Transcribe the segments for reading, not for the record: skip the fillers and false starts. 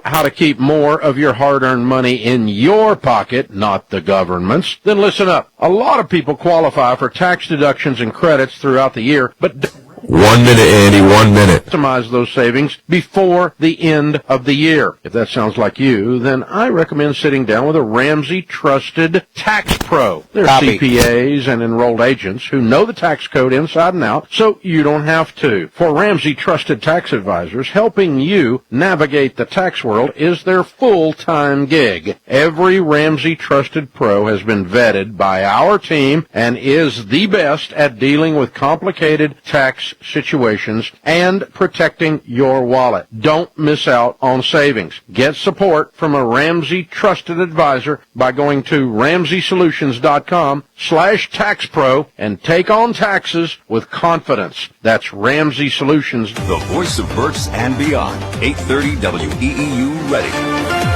How to keep more of your hard-earned money in your pocket, not the government's? Then listen up. A lot of people qualify for tax deductions and credits throughout the year, but 1 minute, Andy, 1 minute. Maximize those savings before the end of the year. If that sounds like you, then I recommend sitting down with a Ramsey Trusted Tax Pro. They're CPAs and enrolled agents who know the tax code inside and out, so you don't have to. For Ramsey Trusted Tax Advisors, helping you navigate the tax world is their full-time gig. Every Ramsey Trusted Pro has been vetted by our team and is the best at dealing with complicated tax situations and protecting your wallet. Don't miss out on savings. Get support from a Ramsey Trusted Advisor by going to RamseySolutions.com/taxpro and take on taxes with confidence. That's Ramsey Solutions. The voice of Berks and beyond. 830 WEEU ready.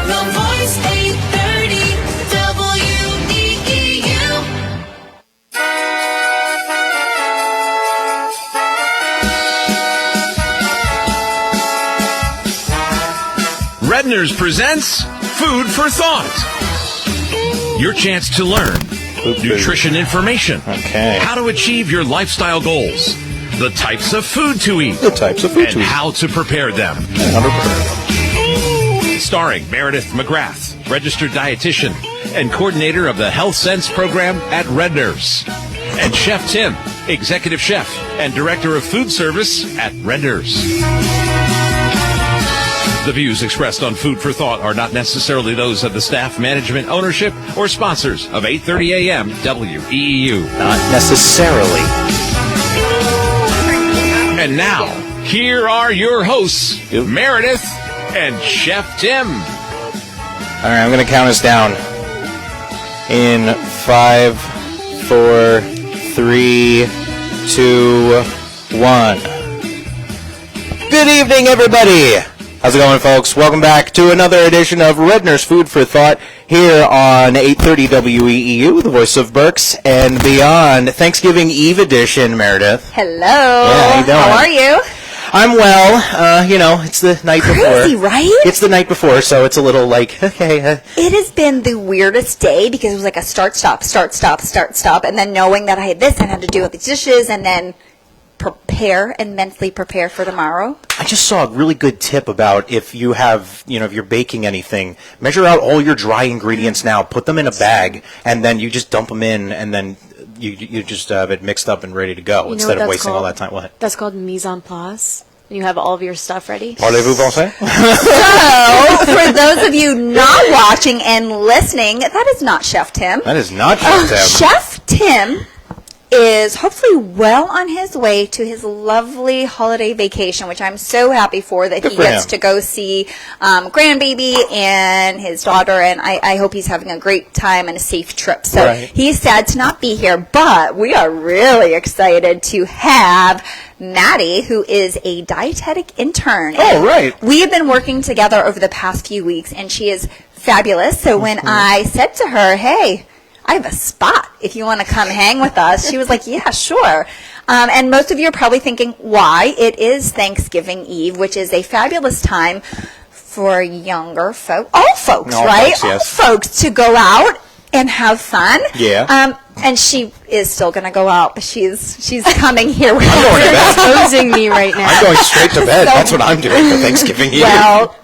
The voice 830 WEEU. Redner's presents Food for Thought. Your chance to learn nutrition information, how to achieve your lifestyle goals, the types of food to eat, and how to prepare them. Starring Meredith McGrath, registered dietitian and coordinator of the Health Sense program at Redner's, and Chef Tim, executive chef and director of food service at Redner's. The views expressed on Food for Thought are not necessarily those of the staff, management, ownership, or sponsors of 830 AM WEEU. Not necessarily. And now, here are your hosts, Meredith and Chef Tim. All right, I'm going to count us down. In 5, 4, 3, 2, 1. Good evening, everybody. How's it going, folks? Welcome back to another edition of Redner's Food for Thought here on 830 WEEU, the voice of Berks and beyond. Thanksgiving Eve edition, Meredith. Hello. Yeah, how you doing? How are you? I'm well. It's the night before. Crazy, right? It's the night before, so it's a little like, okay. It has been the weirdest day because it was like a start, stop, and then knowing that I had this and had to do with these dishes and then prepare and mentally prepare for tomorrow. I just saw a really good tip about if you have, if you're baking anything, measure out all your dry ingredients now, put them in a bag, and then you just dump them in, and then you just have it mixed up and ready to go instead of wasting all that time. What? That's called mise en place. You have all of your stuff ready. Parlez-vous français? So, for those of you not watching and listening, that is not Chef Tim. That is not Chef Tim. Chef Tim is hopefully well on his way to his lovely holiday vacation, which I'm so happy for that he gets to go see grandbaby and his daughter, and I hope he's having a great time and a safe trip. So he's sad to not be here, but we are really excited to have Maddie, who is a dietetic intern. Oh, right. We have been working together over the past few weeks, and she is fabulous. So when I said to her, hey, I have a spot if you want to come hang with us, she was like, yeah, sure. And most of you are probably thinking, why? It is Thanksgiving Eve, which is a fabulous time for younger folk, all folks, right? Folks, yes. All folks to go out and have fun. Yeah. And she is still going to go out, but she's coming here with I'm going to bed. Exposing me right now. I'm going straight to bed. That's what I'm doing for Thanksgiving Eve. Well,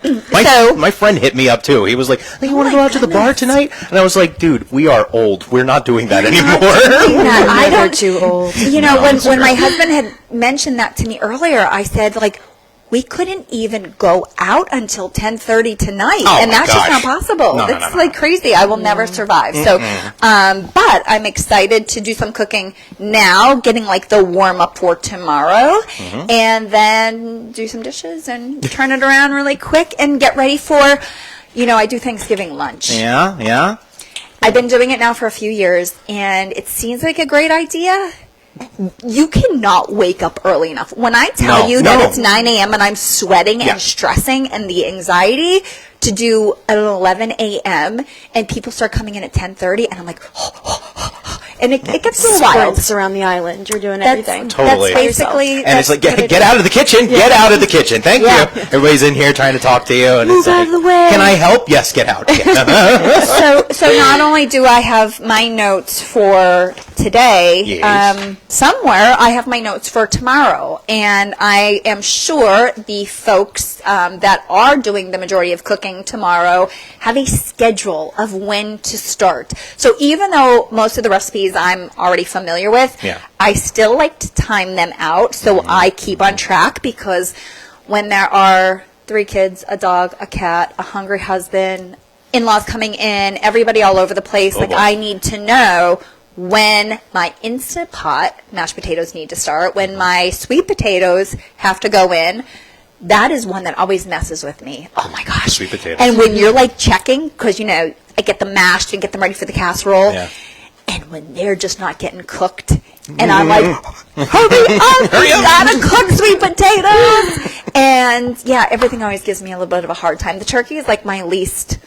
my friend hit me up, too. He was like, you want to go out to the bar tonight? And I was like, dude, we are old. We're not doing that anymore. I Never too old. When my husband had mentioned that to me earlier, I said, like, we couldn't even go out until 10:30 tonight, and that's just not possible. It's like crazy. I will never survive. So, but I'm excited to do some cooking now, getting like the warm up for tomorrow, and then do some dishes and turn it around really quick and get ready for, I do Thanksgiving lunch. Yeah. I've been doing it now for a few years, and it seems like a great idea. You cannot wake up early enough. When I tell you that it's 9 a.m. and I'm sweating and stressing and the anxiety to do at 11 a.m. and people start coming in at 10:30 and I'm like, and it gets a little wild. Sprints around the island. You're doing That's- everything. Totally. That's basically. And it's like, that's what it get is. out of the kitchen. Get out of the kitchen. Thank you. Everybody's in here trying to talk to you. And Move it's out like, of the way. can I help? Yes, get out. So not only do I have my notes for today, Yes. somewhere I have my notes for tomorrow, and I am sure the folks that are doing the majority of cooking tomorrow have a schedule of when to start. So even though most of the recipes I'm already familiar with, Yeah. I still like to time them out so I keep on track, because when there are 3 kids, a dog, a cat, a hungry husband, in-laws coming in, everybody all over the place, Oh, like boy. I need to know when my Instant Pot mashed potatoes need to start, when my sweet potatoes have to go in. That is one that always messes with me. Oh my gosh. Sweet potatoes. And when you're like checking, because I get them mashed and get them ready for the casserole, Yeah. and when they're just not getting cooked, and I'm like, hurry up, you gotta cook sweet potatoes. And yeah, everything always gives me a little bit of a hard time. The turkey is like my least.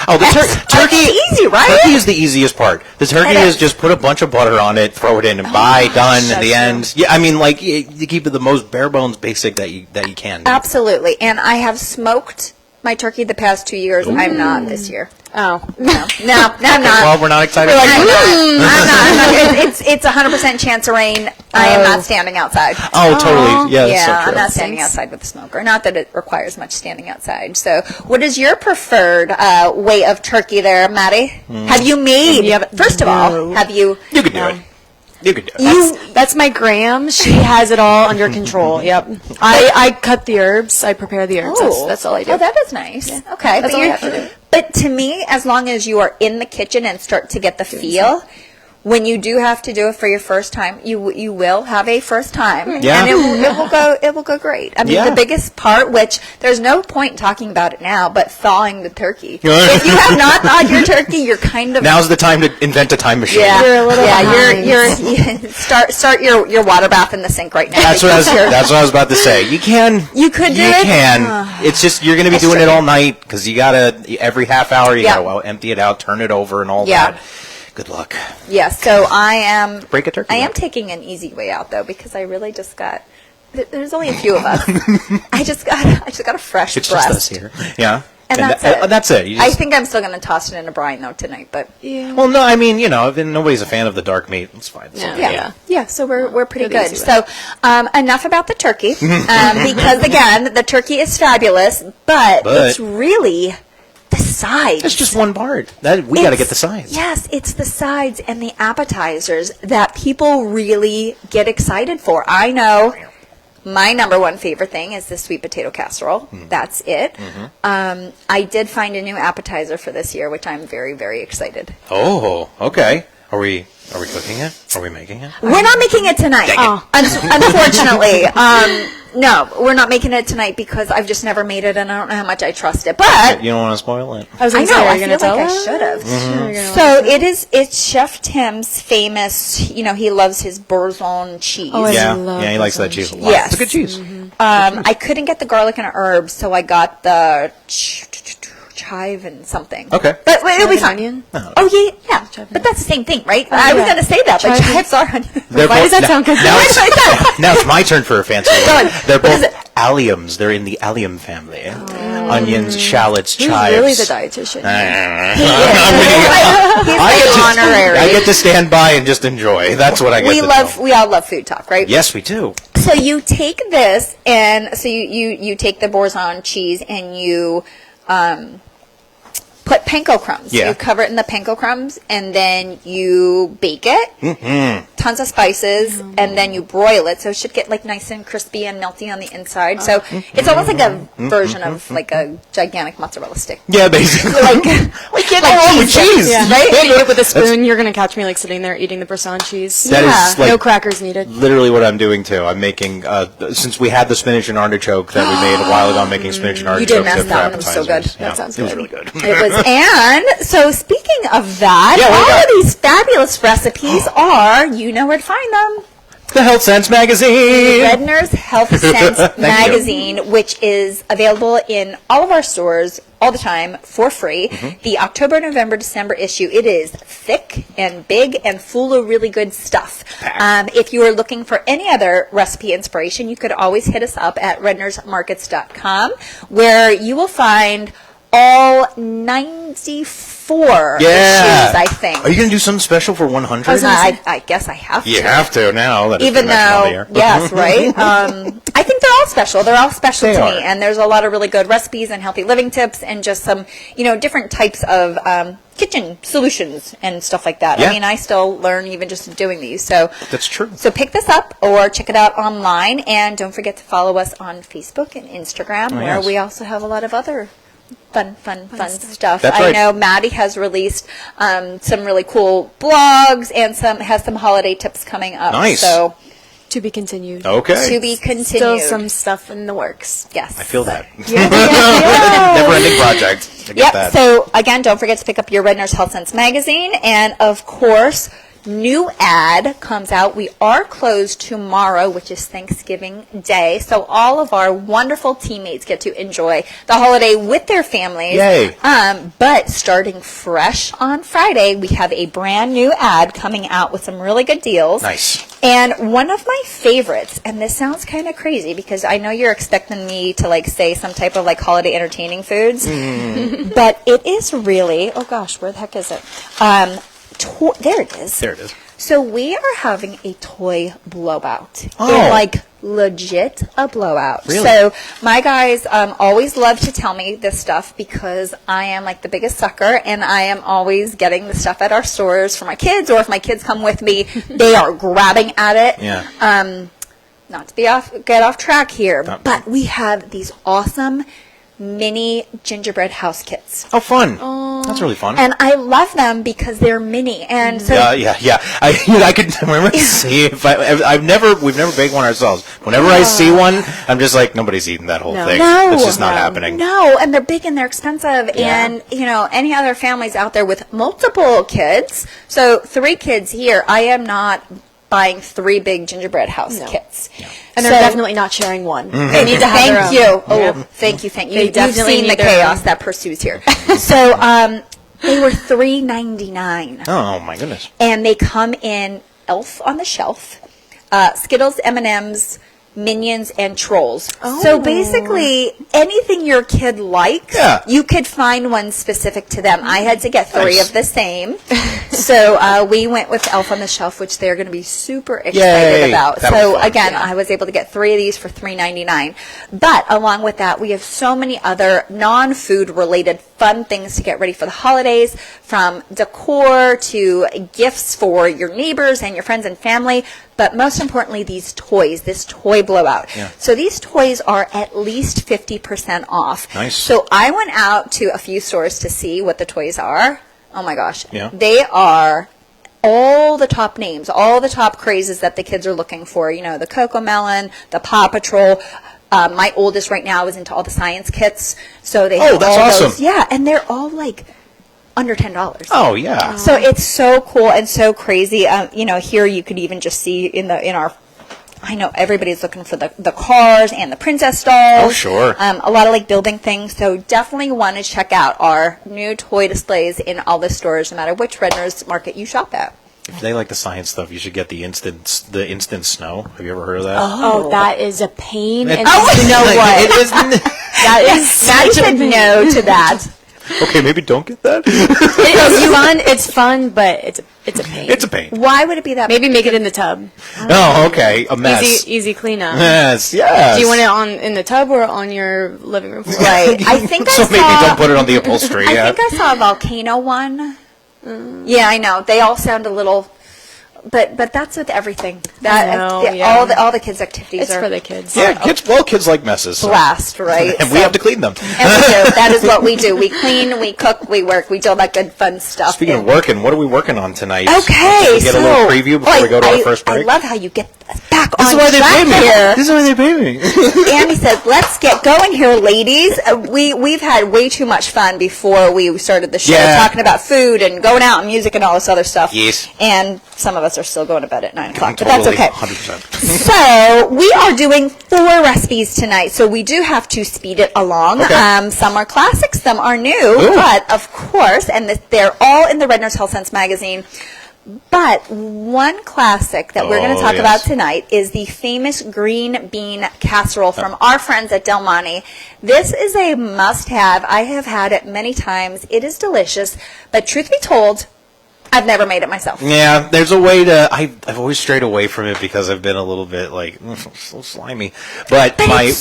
Oh, the turkey. It's easy, right? Turkey is the easiest part. The turkey It is is. just put a bunch of butter on it, throw it in, and bye, done. gosh, At the that's end. Yeah, I mean, like you keep it the most bare bones basic that you can. Absolutely. And I have smoked my turkey the past 2 years. I'm not this year. Oh. No, I'm not. Well, we're not excited. I'm not. It's 100% chance of rain. I am not standing outside. Oh, totally. Yeah, that's so Yeah, true. I'm not standing outside with a smoker. Not that it requires much standing outside. So, what is your preferred way of turkey there, Maddie? Have you made, first of all, have you... You can do it. You can do it. That's my Graham. She has it all under control. Yep. I cut the herbs. I prepare the herbs. That's all I do. Oh, that is nice. Okay. That's all I have to do. But to me, as long as you are in the kitchen and start to get the feel, when you do have to do it for your first time, you will have a first time, Yeah. and it will go great. I mean, Yeah. the biggest part, which there's no point in talking about it now, but thawing the turkey. If you have not thawed your turkey, you're kind of Now's the time to invent a time machine. yeah, You're a little behind. you're start your water bath in the sink right now. That's what because I was about to say. You can. You could do You it. can. It's just you're going to be That's doing it true. all night because you gotta every half hour you Yeah. gotta empty it out, turn it over, and all Yeah. that. Good luck. Yes, so I am. Break a turkey. I am taking an easy way out though, because I really just got. There's only a few of us. I just got a fresh It's breast. just us here. Yeah. And that's it. That's it. You I just- think I'm still going to toss it in a brine though tonight, but Well, no, I mean, if nobody's a fan of the dark meat, it's fine. It's okay. yeah. So we're pretty Good good. easy So enough about the turkey, because again, the turkey is fabulous, but But- it's really the sides. It's just one part. We got to get the sides. Yes, it's the sides and the appetizers that people really get excited for. I know my number one favorite thing is the sweet potato casserole. That's it. I did find a new appetizer for this year, which I'm very, very excited. Oh, okay. Are we cooking it? Are we making it? We're not making it tonight. Unfortunately. No, we're not making it tonight because I've just never made it and I don't know how much I trust it. But You don't want to spoil it. I was I gonna know, say, are I you feel gonna tell like I us? should have. Mm-hmm. So it's Chef Tim's famous, he loves his Bourgogne cheese. Oh, I Yeah, love he likes that Bourgogne cheese a cheese. lot. Yes. It's a good cheese. I couldn't get the garlic and herbs, so I got the chive and something. Okay. But it'll be Chive and fine. onion? Oh, yeah. But that's the same thing, right? I was yeah. going to say that, but Chive and- chives are onion. Why does that sound good? Now it's my turn for a fancy Go one. on. They're What is both it? alliums. They're in the allium family. Onions, shallots, Who's chives. really the dietitian? I get to stand by and just enjoy. That's what I get to do. We all love food talk, right? Yes, we do. So you take this, and so you take the Bourgogne cheese, and you put panko crumbs. Yeah. You cover it in the panko crumbs, and then you bake it. Mm-hmm. Tons of spices, and then you broil it, so it should get like nice and crispy and melty on the inside. So it's almost like a version of like a gigantic mozzarella stick. Yeah, basically. Like can't go wrong with cheese. Yeah. Right? You eat it with a spoon. You're gonna catch me like sitting there eating the Bourgogne cheese. That is Yeah. like No crackers needed. literally what I'm doing too. I'm making since we had the spinach and artichoke that we made a while ago. I'm making spinach and You artichoke. did mess that one. It was so good. Yeah, That sounds it was good. really good. It was, and so speaking of that, Yeah, what do you all got? of these fabulous recipes are, you know where to find them. The Health Sense magazine. Redner's Health Sense magazine, which is available in all of our stores all the time for free. The October, November, December issue, it is thick and big and full of really good stuff. If you are looking for any other recipe inspiration, you could always hit us up at rednersmarkets.com, where you will find all 94 issues, I think. Are you going to do something special for 100? I guess I have to. You have to now. That Even though, yes, right? I think they're all special. They're all special to me. And there's a lot of really good recipes and healthy living tips and just some, different types of kitchen solutions and stuff like that. I mean, I still learn even just doing these. So that's true. So pick this up or check it out online. And don't forget to follow us on Facebook and Instagram, where we also have a lot of other fun stuff. That's I right. know Maddie has released some really cool blogs and has some holiday tips coming up. Nice. So To be continued. Okay. to be continued. Still some stuff in the works. Yes. I feel that. Yeah. Never-ending project. I get that. So again, don't forget to pick up your Redner's Health Sense magazine, and of course, new ad comes out. We are closed tomorrow, which is Thanksgiving Day, so all of our wonderful teammates get to enjoy the holiday with their families. Yay. But starting fresh on Friday, we have a brand new ad coming out with some really good deals. Nice. And one of my favorites, and this sounds kind of crazy because I know you're expecting me to say some type of holiday entertaining foods, but it is really, oh gosh, where the heck is it? There it is. There it is. So we are having a toy blowout. Oh. And legit a blowout. Really? So my guys always love to tell me this stuff because I am the biggest sucker, and I am always getting the stuff at our stores for my kids, or if my kids come with me, they are grabbing at it. Yeah. Not to get off track here, but we have these awesome mini gingerbread house kits. Oh, fun. That's really fun. And I love them because they're mini. And so yeah. I could remember see if we've never baked one ourselves. Whenever I see one, I'm just nobody's eating that whole thing. No, it's just not happening. No, and they're big and they're expensive. Yeah. And any other families out there with multiple kids, so 3 kids here, I am not buying 3 big gingerbread house kits. Yeah. And they're definitely not sharing one. They need to have Thank their own. you. Oh, thank you. You've definitely seen the need their chaos own. that pursues here. So they were $3.99. Oh my goodness. And they come in Elf on the Shelf, Skittles, M&M's, Minions, and Trolls. Oh. So basically, anything your kid likes, you could find one specific to them. I had to get 3 of the same. So we went with Elf on the Shelf, which they're going to be super excited about. So again, I was able to get 3 of these for $3.99. But along with that, we have so many other non-food related fun things to get ready for the holidays, from decor to gifts for your neighbors and your friends and family. But most importantly, these toys, this toy blowout. Yeah. So these toys are at least 50% off. Nice. So I went out to a few stores to see what the toys are. Oh my gosh. Yeah. They are all the top names, all the top crazes that the kids are looking for. The Coco Melon, the Paw Patrol. My oldest right now is into all the science kits. So they have that's all awesome. those. Yeah, and they're all under $10. Oh yeah. So it's so cool and so crazy. Here you could even just see in our. I know everybody's looking for the cars and the princess dolls. Oh sure. A lot of building things. So definitely want to check out our new toy displays in all the stores, no matter which Redner's Market you shop at. If they like the science stuff, you should get the instant snow. Have you ever heard of that? Oh, that is a pain. And you know what? It is. That is Maddie such a said pain. no to that. Okay, maybe don't get that. It's fun, but it's a pain. It's a pain. Why would it be that? Maybe make it in the tub. Oh, okay. A mess. Easy cleanup. Yes. Do you want it in the tub or on your living room floor? Right. I think so I saw. maybe don't put it on the upholstery. I think I saw a volcano one. Yeah, I know. They all sound a little. But that's with everything. All the kids' activities It's are for the kids. Yeah, kids like messes. So. blast, right? And we have to clean them. And we do. That is what we do. We clean, we cook, we work. We do all that good fun stuff. Speaking of working, what are we working on tonight? Okay, Should we get a little preview before we go to our first break? I love how you get back on is why they pay me. Here. This is why they pay me. Andy said, let's get going here, ladies. We've had way too much fun before we started the show, talking about food and going out and music and all this other stuff. Yes. And some of us are still going to bed at 9 o'clock, but Totally, that's okay. 100%. So we are doing 4 recipes tonight, so we do have to speed it along. Okay. Some are classics, some are new, but of course, and they're all in the Redner's Health Sense magazine. But one classic that we're going to talk about tonight is the famous green bean casserole from our friends at Del Monte. This is a must-have. I have had it many times. It is delicious, but truth be told, I've never made it myself. Yeah, there's a way to. I've always strayed away from it because I've been a little bit like so slimy. But my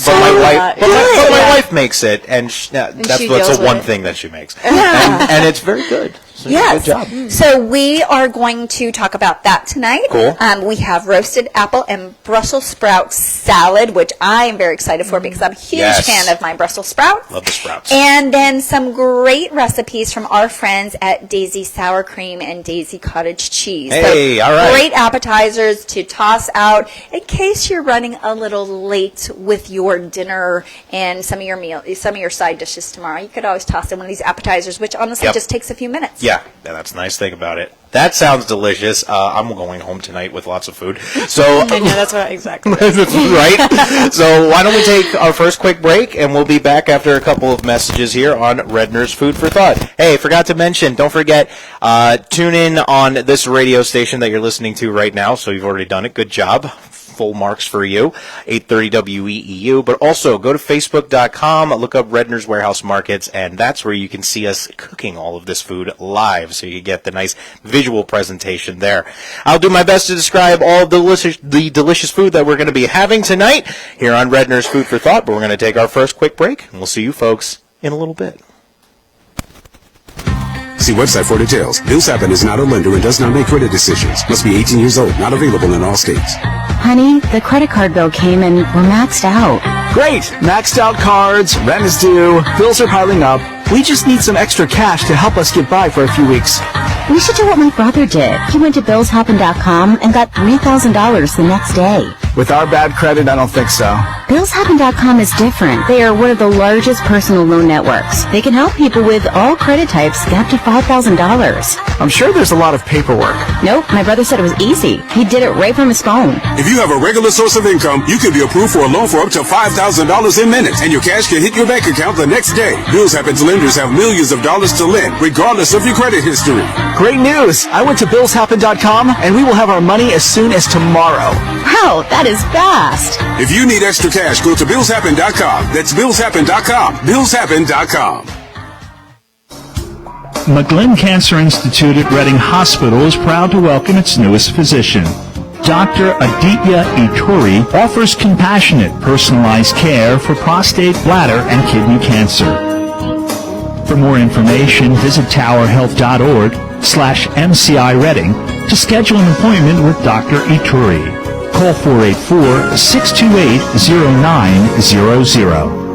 wife makes it, and that's the one thing that she makes, and it's very good. So yes. Good job. So we are going to talk about that tonight. Cool. We have roasted apple and Brussels sprout salad, which I am very excited for because I'm a huge fan of my Brussels sprouts. Love the sprouts. And then some great recipes from our friends at Daisy Sour Cream and Daisy Cottage Cheese. Hey, so all right. Great appetizers to toss out in case you're running a little late with your dinner and some of your side dishes tomorrow. You could always toss in one of these appetizers, which honestly just takes a few minutes. Yeah, that's the nice thing about it. That sounds delicious. I'm going home tonight with lots of food. So I know, that's what exactly. Right? So why don't we take our first quick break, and we'll be back after a couple of messages here on Redner's Food for Thought. Hey, forgot to mention, don't forget, tune in on this radio station that you're listening to right now. So you've already done it. Good job. Full marks for you, 830 WEEU. But also go to Facebook.com, look up Redner's Warehouse Markets, and that's where you can see us cooking all of this food live, so you get the nice visual presentation there. I'll do my best to describe all of the delicious food that we're going to be having tonight here on Redner's Food for Thought, but we're going to take our first quick break, and we'll see you folks in a little bit. See website for details. Bill Sappin is not a lender and does not make credit decisions. Must be 18 years old. Not available in all states. Honey, the credit card bill came and we're maxed out. Great! Maxed out cards, rent is due, bills are piling up. We just need some extra cash to help us get by for a few weeks. We should do what my brother did. He went to BillsHappen.com and got $3,000 the next day. With our bad credit, I don't think so. BillsHappen.com is different. They are one of the largest personal loan networks. They can help people with all credit types get up to $5,000. I'm sure there's a lot of paperwork. Nope, my brother said it was easy. He did it right from his phone. If you have a regular source of income, you can be approved for a loan for up to $5,000 in minutes, and your cash can hit your bank account the next day. Bills Happen's lenders have millions of dollars to lend, regardless of your credit history. Great news! I went to BillsHappen.com, and we will have our money as soon as tomorrow. Wow, that is fast. If you need extra cash, go to BillsHappen.com. That's BillsHappen.com. BillsHappen.com. McGlynn Cancer Institute at Reading Hospital is proud to welcome its newest physician. Dr. Aditya Ituri offers compassionate, personalized care for prostate, bladder, and kidney cancer. For more information, visit towerhealth.org/MCI Reading to schedule an appointment with Dr. Ituri. Call 484-628-0900.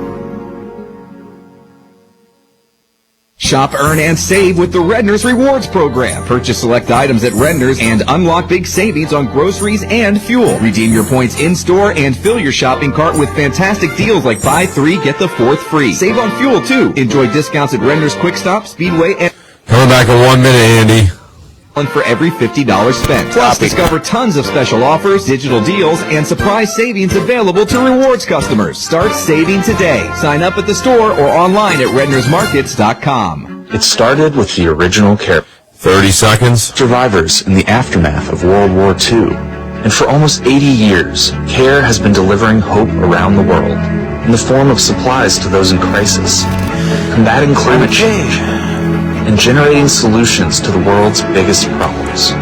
Shop, earn, and save with the Redner's Rewards Program. Purchase select items at Redner's and unlock big savings on groceries and fuel. Redeem your points in-store and fill your shopping cart with fantastic deals like buy 3, get the 4th free. Save on fuel, too. Enjoy discounts at Redner's Quick Stop, Speedway, and... Coming back in 1 minute, Andy. For every $50 spent. Plus, discover tons of special offers, digital deals, and surprise savings available to rewards customers. Start saving today. Sign up at the store or online at rednersmarkets.com. It started with the original care. 30 seconds. Survivors in the aftermath of World War II. And for almost 80 years, CARE has been delivering hope around the world in the form of supplies to those in crisis, combating climate change, and generating solutions to the world's biggest problems.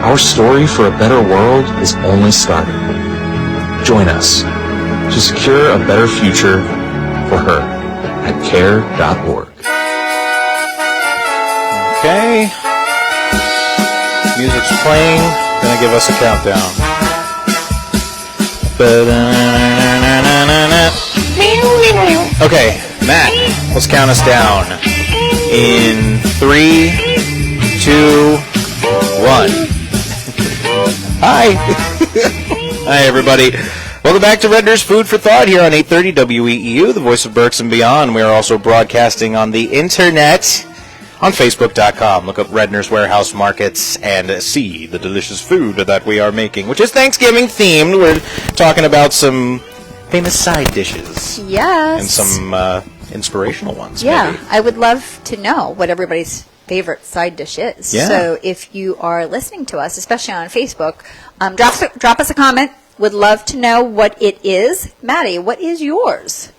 Our story for a better world is only starting. Join us to secure a better future for her at care.org. Okay. Music's playing. Gonna give us a countdown. Okay, Matt, let's count us down. In 3, 2, 1. Hi. Hi, everybody. Welcome back to Redner's Food for Thought here on 830 WEEU, the voice of Berks and beyond. We are also broadcasting on the internet on Facebook.com. Look up Redner's Warehouse Markets and see the delicious food that we are making, which is Thanksgiving themed. We're talking about some famous side dishes. Yes. And some inspirational ones. Yeah, maybe. I would love to know what everybody's favorite side dish is. Yeah. So if you are listening to us, especially on Facebook, drop us a comment. Would love to know what it is. Maddie, what is yours?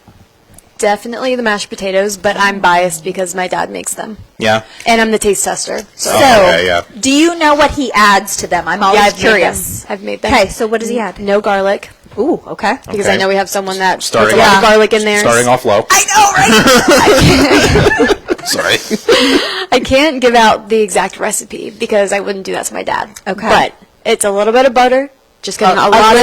Definitely the mashed potatoes, but I'm biased because my dad makes them. Yeah. And I'm the taste tester. So, do you know what he adds to them? I'm always curious. I've made them. Okay, so what does he add? No garlic. Ooh, okay. Because I know we have someone that puts a Starting lot off- of garlic in there. Starting off low. I know, right? Sorry. I can't give out the exact recipe because I wouldn't do that to my dad. Okay. But it's a little bit of butter. Just kidding. A lot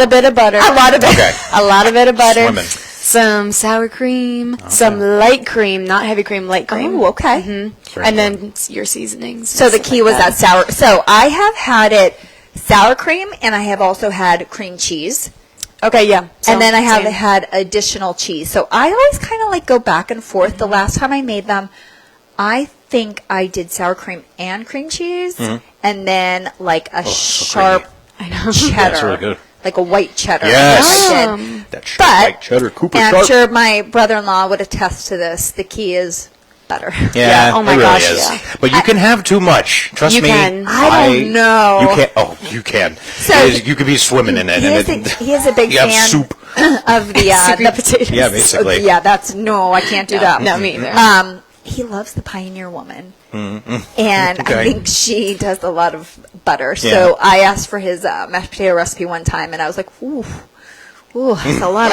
of bit of butter. A lot of it. Okay. A lot of bit of butter. Swimming. Some sour cream. Some light cream, not heavy cream, light cream. Oh, okay. Mm-hmm. And then your seasonings. So the key was that sour. So I have had it sour cream, and I have also had cream cheese. Okay, yeah. And then I have same. had additional cheese. So I always kind of like go back and forth. The last time I made them, I think I did sour cream and cream cheese, and then like a sharp cheddar. That's really good. Like a white cheddar. Yes. I did. That white cheddar, Cooper and Sharp. I'm sure my brother-in-law would attest to this. The key is butter. Yeah, Oh my it really gosh, is. yeah. But you can have too much. Trust You me. can. I don't know. You can. Oh, you can. So you could be swimming in it. He is a big you have fan soup. of the potatoes. Yeah, basically. Yeah, that's no, I can't do that. No, me either. He loves the Pioneer Woman, Mm-hmm. and Okay. I think she does a lot of butter. Yeah. So I asked for his mashed potato recipe one time, and I was like, ooh, that's a lot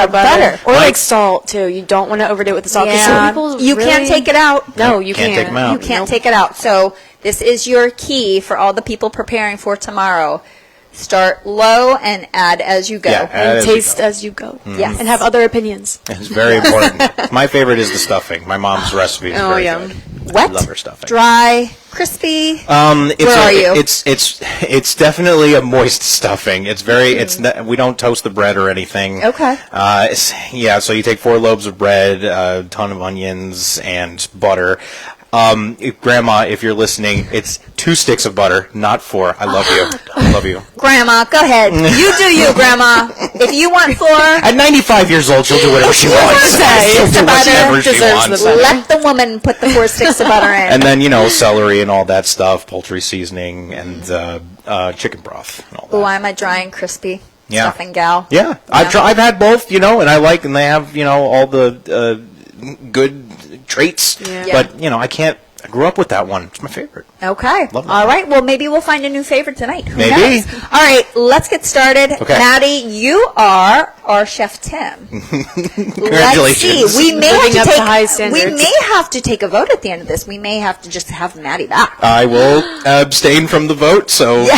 of butter. Or like salt too. You don't want to overdo it with the salt. 'cause some Yeah, people you really- can't take it out. No, you Can't can't. take 'em out. You can't take it out. So this is your key for all the people preparing for tomorrow. Start low and add as you go. Yeah, add And as you taste go. as you go. Yes. And have other opinions. It's very important. My favorite is the stuffing. My mom's recipe is very yeah. good. Wet, I love her stuffing. dry, crispy. It's Where are you? It's definitely a moist stuffing. It's very. It's not, we don't toast the bread or anything. Okay. So you take 4 loaves of bread, a ton of onions, and butter. Grandma, if you're listening, it's 2 sticks of butter, not 4. I love you. I love you. Grandma, go ahead. You do you, Grandma. If you want 4, At 95 years old, she'll do whatever she wants. She'll do whatever she wants. let the woman put the 4 sticks of butter in. And then, celery and all that stuff, poultry seasoning, and chicken broth and all that. Oh, I'm a dry and crispy Yeah. stuffing gal. Yeah, I've had both, and I like, and they have, all the good traits. Yeah. But, I grew up with that one. It's my favorite. Okay. Love that. All right. Well, maybe we'll find a new favorite tonight. Who Maybe. knows? All right. Let's get started. Okay. Maddie, you are our Chef Tim. Congratulations. Let's see. We may Living have up to to high take. standards. We may have to take a vote at the end of this. We may have to just have Maddie back. I will abstain from the vote, so... Yeah.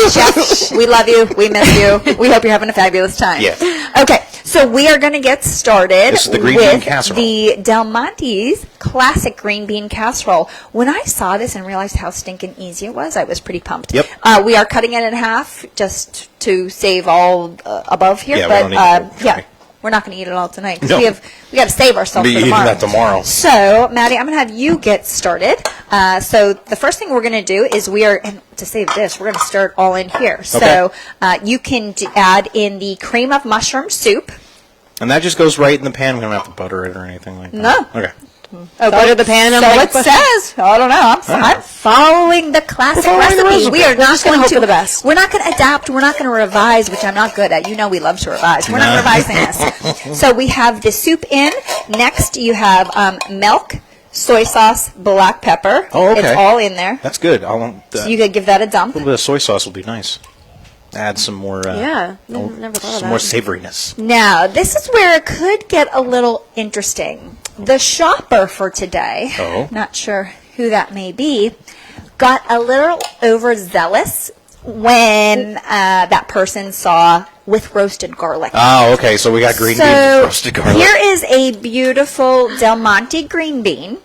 Chef, we love you. We miss you. We hope you're having a fabulous time. Yeah. Okay. So we are going to get started This is the green with bean casserole. the Del Monte's classic green bean casserole. When I saw this and realized how stinking easy it was, I was pretty pumped. Yep. We are cutting it in half just to save all above here. Yeah, we but don't need to go. we're not going to eat it all tonight. 'cause No. we got to save ourselves Be for eating tomorrow. that tomorrow. So, Maddie, I'm going to have you get started. So the first thing we're going to do is and to save this, we're going to stir it all in here. So you can add in the cream of mushroom soup. And that just goes right in the pan. We don't have to butter it or anything like that. No. Okay. Oh, butter the pan. So it says. I don't know. I'm following the classic following the recipe. recipe. We are not just gonna going hope to for the best. We're not going to adapt. We're not going to revise, which I'm not good at. We love to revise. We're not revising this. So we have the soup in. Next, you have milk, soy sauce, black pepper. Oh, okay. It's all in there. That's good. So you could give that a dump. A little bit of soy sauce will be nice. Add some more. Yeah. Never thought of some that. more savoriness. Now, this is where it could get a little interesting. The shopper for today, not sure who that may be, got a little overzealous when that person saw with roasted garlic. Oh, okay. So we got green beans with roasted garlic. Here is a beautiful Del Monte green bean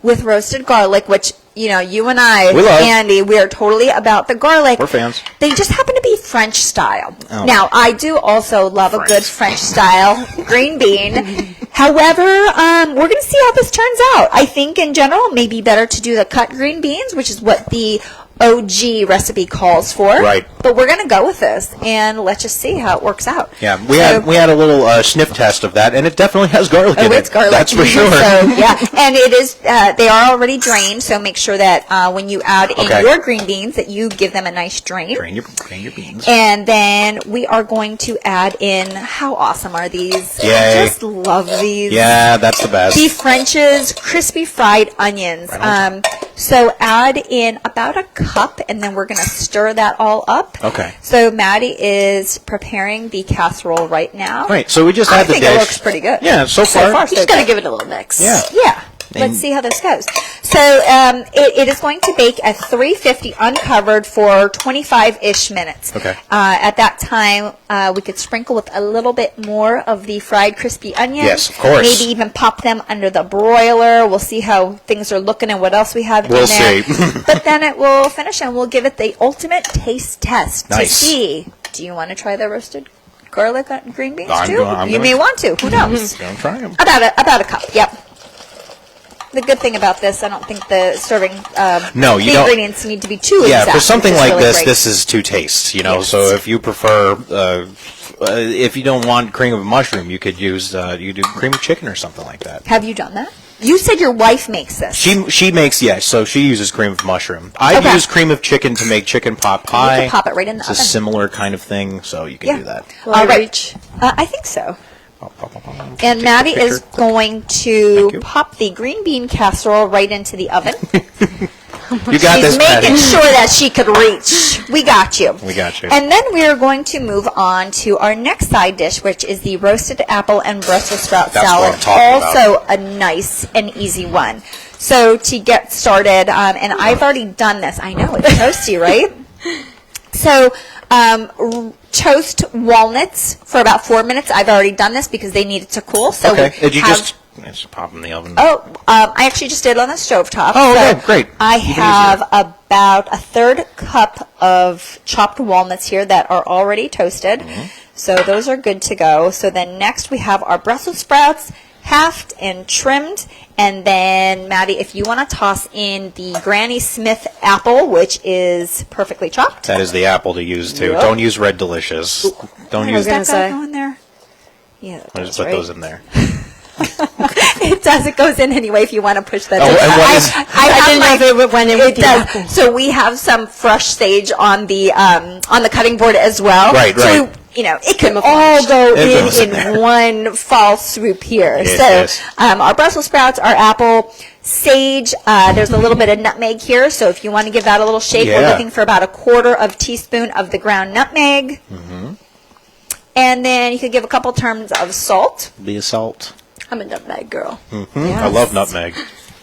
with roasted garlic, which, you and I, We love. Andy, we are totally about the garlic. We're fans. They just happen to be French style. Oh. Now, I do also love a good French style green bean. However, we're going to see how this turns out. I think in general, it may be better to do the cut green beans, which is what the OG recipe calls for. Right. But we're going to go with this, and let's just see how it works out. Yeah, we had a little sniff test of that, and it definitely has garlic in it. Oh, it's garlic. That's for sure. So, yeah, and it is. They are already drained, so make sure that when you add in your green beans, that you give them a nice drain. Drain your beans. And then we are going to add in. How awesome are these? Yay. I just love these. Yeah, that's the best. Beef French's crispy fried onions. So add in about a cup, and then we're going to stir that all up. Okay. So Maddie is preparing the casserole right now. Right, so we just had the dish. I think it looks pretty good. Yeah, so far. So You just got to give it a little mix. Yeah. Yeah. Let's see how this goes. So it is going to bake at 350 uncovered for 25-ish minutes. Okay. At that time, we could sprinkle with a little bit more of the fried crispy onions. Yes, of course. Maybe even pop them under the broiler. We'll see how things are looking and what else we have We'll in there. see. But then it will finish, and we'll give it the ultimate taste test Nice. to see. Do you want to try the roasted garlic and green beans I'm too? gonna- You may want to. Who knows? Gonna try them. About a cup. Yep. The good thing about this, I don't think the serving No, you the don't- ingredients need to be too Yeah, exact. for something which is like really this, great. this is two tastes, you know. Yes. So if you prefer, if you don't want cream of mushroom, you could use you do cream of chicken or something like that. Have you done that? You said your wife makes this. She makes so she uses cream of mushroom. I Okay. use cream of chicken to make chicken pot You pie. can pop it right in the It's a oven. similar kind of thing, so you can do that. All right. I think so. And Maddie is going to pop the green bean casserole right into the oven. You got She's this, making Patty. sure that she could reach. We got you. We got you. And then we are going to move on to our next side dish, which is the roasted apple and Brussels sprout That's salad. what I'm talking Also a nice and easy one. So to get started, and I've already done this. I know, it's toasty, right? So toast walnuts for about 4 minutes. I've already done this because they needed to cool. So Okay. Did you have- just pop in the oven? Oh, I actually just did it on the stovetop. Oh, so okay, great. I Even have about a third cup of chopped walnuts here that are already toasted. Mm-hmm. So those are good to go. So then next we have our Brussels sprouts, halved and trimmed. And then, Maddie, if you want to toss in the Granny Smith apple, which is perfectly chopped. That is the apple to use too. Yep. Don't use Red Delicious. Don't use. Does that go in there? Yeah, I just put those in there. It does. It goes in anyway if you want to push that. Oh, in. and what is- I didn't know if it went in with the does. apple. So we have some fresh sage on the cutting board as well. Right, so right. It could all go It goes in in there. one fall swoop here. Yes, so yes. our Brussels sprouts, our apple, sage. There's a little bit of nutmeg here. So if you want to give that a little shake, we're Yeah. looking for about a quarter of teaspoon of the ground nutmeg. Mm-hmm. And then you could give a couple terms of salt. Be a salt. I'm a nutmeg girl. Mm-hmm. I love nutmeg.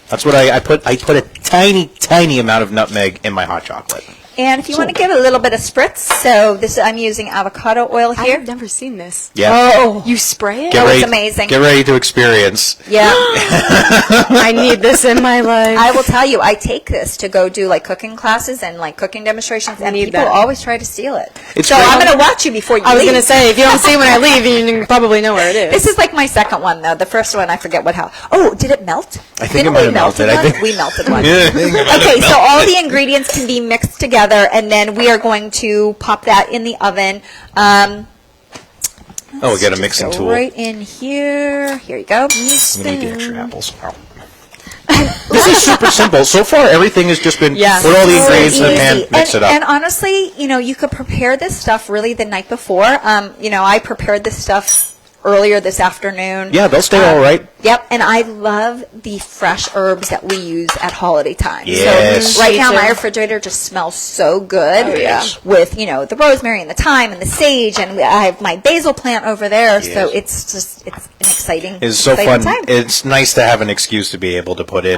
That's what I put. I put a tiny amount of nutmeg in my hot chocolate. And if you want to give it a little bit of spritz, so I'm using avocado oil here. I've never seen this. Yeah. Oh, You spray it? That was amazing. Get ready to experience. Yeah. I need this in my life. I will tell you, I take this to go do like cooking classes and like cooking demonstrations, and people that. always try to steal it. It's so great. I'm going to watch you before you I was leave. going to say, if you don't see when I leave, you probably know where it is. This is like my second one, though. The first one, I forget how. Oh, did it melt? I think Didn't it might we have melt melted. one? I think We melted one. Yeah, I think it might have Okay, so melted. all the ingredients can be mixed together, and then we are going to pop that in the oven. Oh, we got a mixing Go tool. right in here. Here you go. I'm gonna need the extra apples. This is super simple. So far, everything has just been put all the ingredients in the pan, mix it up. And honestly, you could prepare this stuff really the night before. I prepared this stuff earlier this afternoon. Yeah, they'll stay all right. Yep, and I love the fresh herbs that we use at holiday time. Yes. So right Me now too. my refrigerator just smells so good. Oh, yeah. With, the rosemary and the thyme and the sage, and I have my basil plant over there, so it's an exciting It's so exciting fun. time. It's nice to have an excuse to be able to put in.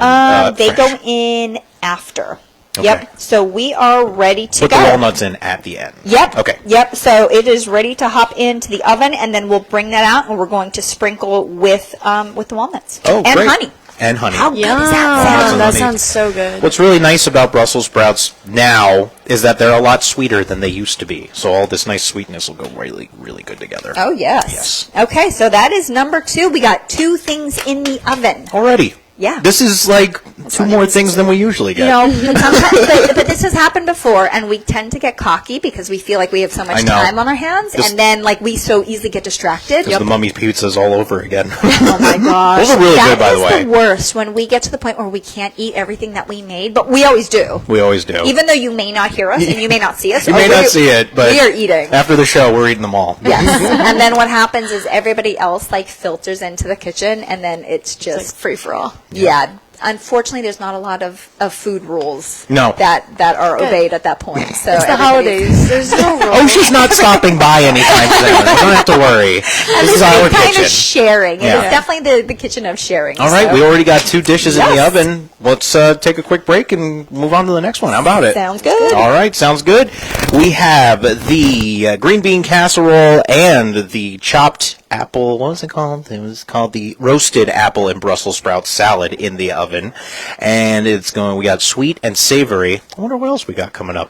They fresh. go in after. Okay. Yep. So we are ready to Put go. the walnuts in at the end. Yep. Okay. Yep. So it is ready to hop into the oven, and then we'll bring that out, and we're going to sprinkle with the walnuts Oh, and great. honey. and honey. How good does that sound? That sounds so good. What's really nice about Brussels sprouts now is that they're a lot sweeter than they used to be. So all this nice sweetness will go really, really good together. Oh, yes. Okay, so that is number 2. We got 2 things in the oven. Already. Yeah. This is like 2 more things than we usually get. But this has happened before, and we tend to get cocky because we feel like we have so much time on our hands, and then like we so easily get distracted. Because the mummy pizza's all over again. Oh my gosh. Those are really good, by the way. That is the worst when we get to the point where we can't eat everything that we made, but we always do. We always do. Even though you may not hear us and you may not see us. You may not see it, but we are eating. After the show, we're eating them all. Yes. And then what happens is everybody else like filters into the kitchen, and then it's just free for all. Yeah. Unfortunately, there's not a lot of food rules that are obeyed at that point. So it's the holidays. There's no rules. Oh, she's not stopping by anytime soon. You don't have to worry. This is our kind kitchen. Of sharing. Yeah. It's definitely the kitchen of sharing. All right, we already got 2 dishes in the oven. Let's take a quick break and move on to the next one. How about it? Sounds good. All right, sounds good. We have the green bean casserole and the chopped apple. What was it called? It was called the roasted apple and Brussels sprout salad in the oven. And we got sweet and savory. I wonder what else we got coming up.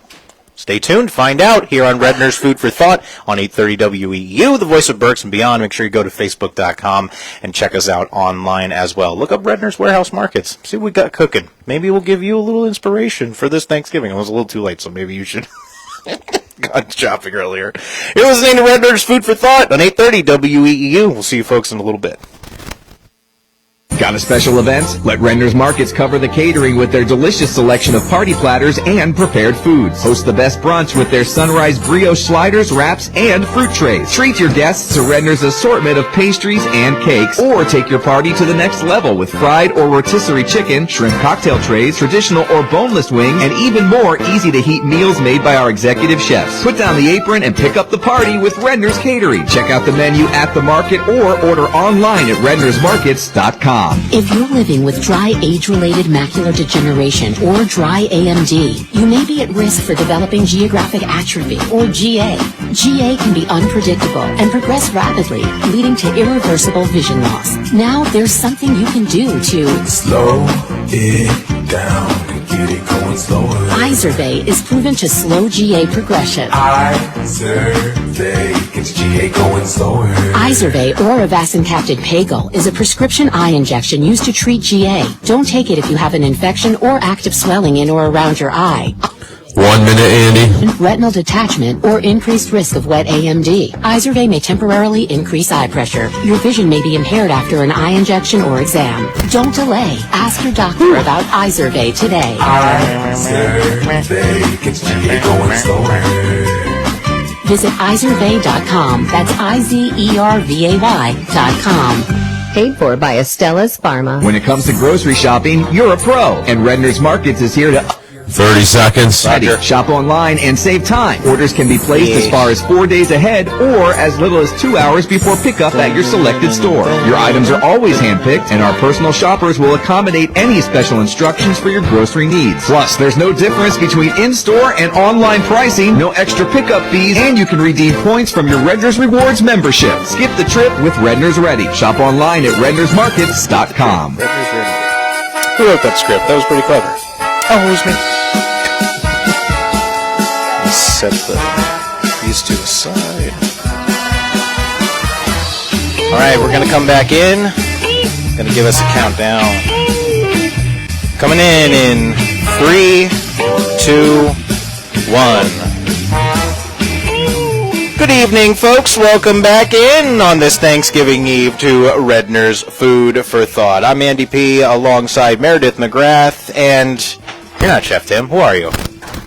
Stay tuned. Find out here on Redner's Food for Thought on 830 WEU, the voice of Berks and Beyond. Make sure you go to Facebook.com and check us out online as well. Look up Redner's Warehouse Markets. See what we got cooking. Maybe we'll give you a little inspiration for this Thanksgiving. It was a little too late, so maybe you should gone shopping earlier. You're listening to Redner's Food for Thought on 830 WEU. We'll see you folks in a little bit. Got a special event? Let Redner's Markets cover the catering with their delicious selection of party platters and prepared foods. Host the best brunch with their sunrise brioche sliders, wraps, and fruit trays. Treat your guests to Redner's assortment of pastries and cakes, or take your party to the next level with fried or rotisserie chicken, shrimp cocktail trays, traditional or boneless wings, and even more easy-to-heat meals made by our executive chefs. Put down the apron and pick up the party with Redner's Catering. Check out the menu at the market or order online at rednersmarkets.com. If you're living with dry age-related macular degeneration or dry AMD, you may be at risk for developing geographic atrophy or GA. GA can be unpredictable and progress rapidly, leading to irreversible vision loss. Now there's something you can do to slow it down and get it going slower. Izervay is proven to slow GA progression. Izervay gets GA going slower. Izervay or avacincaptad Pagel is a prescription eye injection used to treat GA. Don't take it if you have an infection or active swelling in or around your eye. 1 minute, Andy. Retinal detachment or increased risk of wet AMD. Izervay may temporarily increase eye pressure. Your vision may be impaired after an eye injection or exam. Don't delay. Ask your doctor about Izervay today. Izervay gets GA going slower. Visit Izervay.com. That's IZERVAY.com. Paid for by Estella's Pharma. When it comes to grocery shopping, you're a pro, and Redner's Markets is here to 30 seconds. Shop online and save time. Orders can be placed as far as 4 days ahead or as little as 2 hours before pickup at your selected store. Your items are always handpicked, and our personal shoppers will accommodate any special instructions for your grocery needs. Plus, there's no difference between in-store and online pricing, no extra pickup fees, and you can redeem points from your Redner's Rewards membership. Skip the trip with Redner's Ready. Shop online at rednersmarkets.com. Redner's Ready. Who wrote that script? That was pretty clever. Oh, it was me. Set these two aside. All right, we're going to come back in. Going to give us a countdown. Coming in 3, 2, 1. Good evening, folks. Welcome back in on this Thanksgiving Eve to Redner's Food for Thought. I'm Andy P. alongside Meredith McGrath, and you're not Chef Tim. Who are you?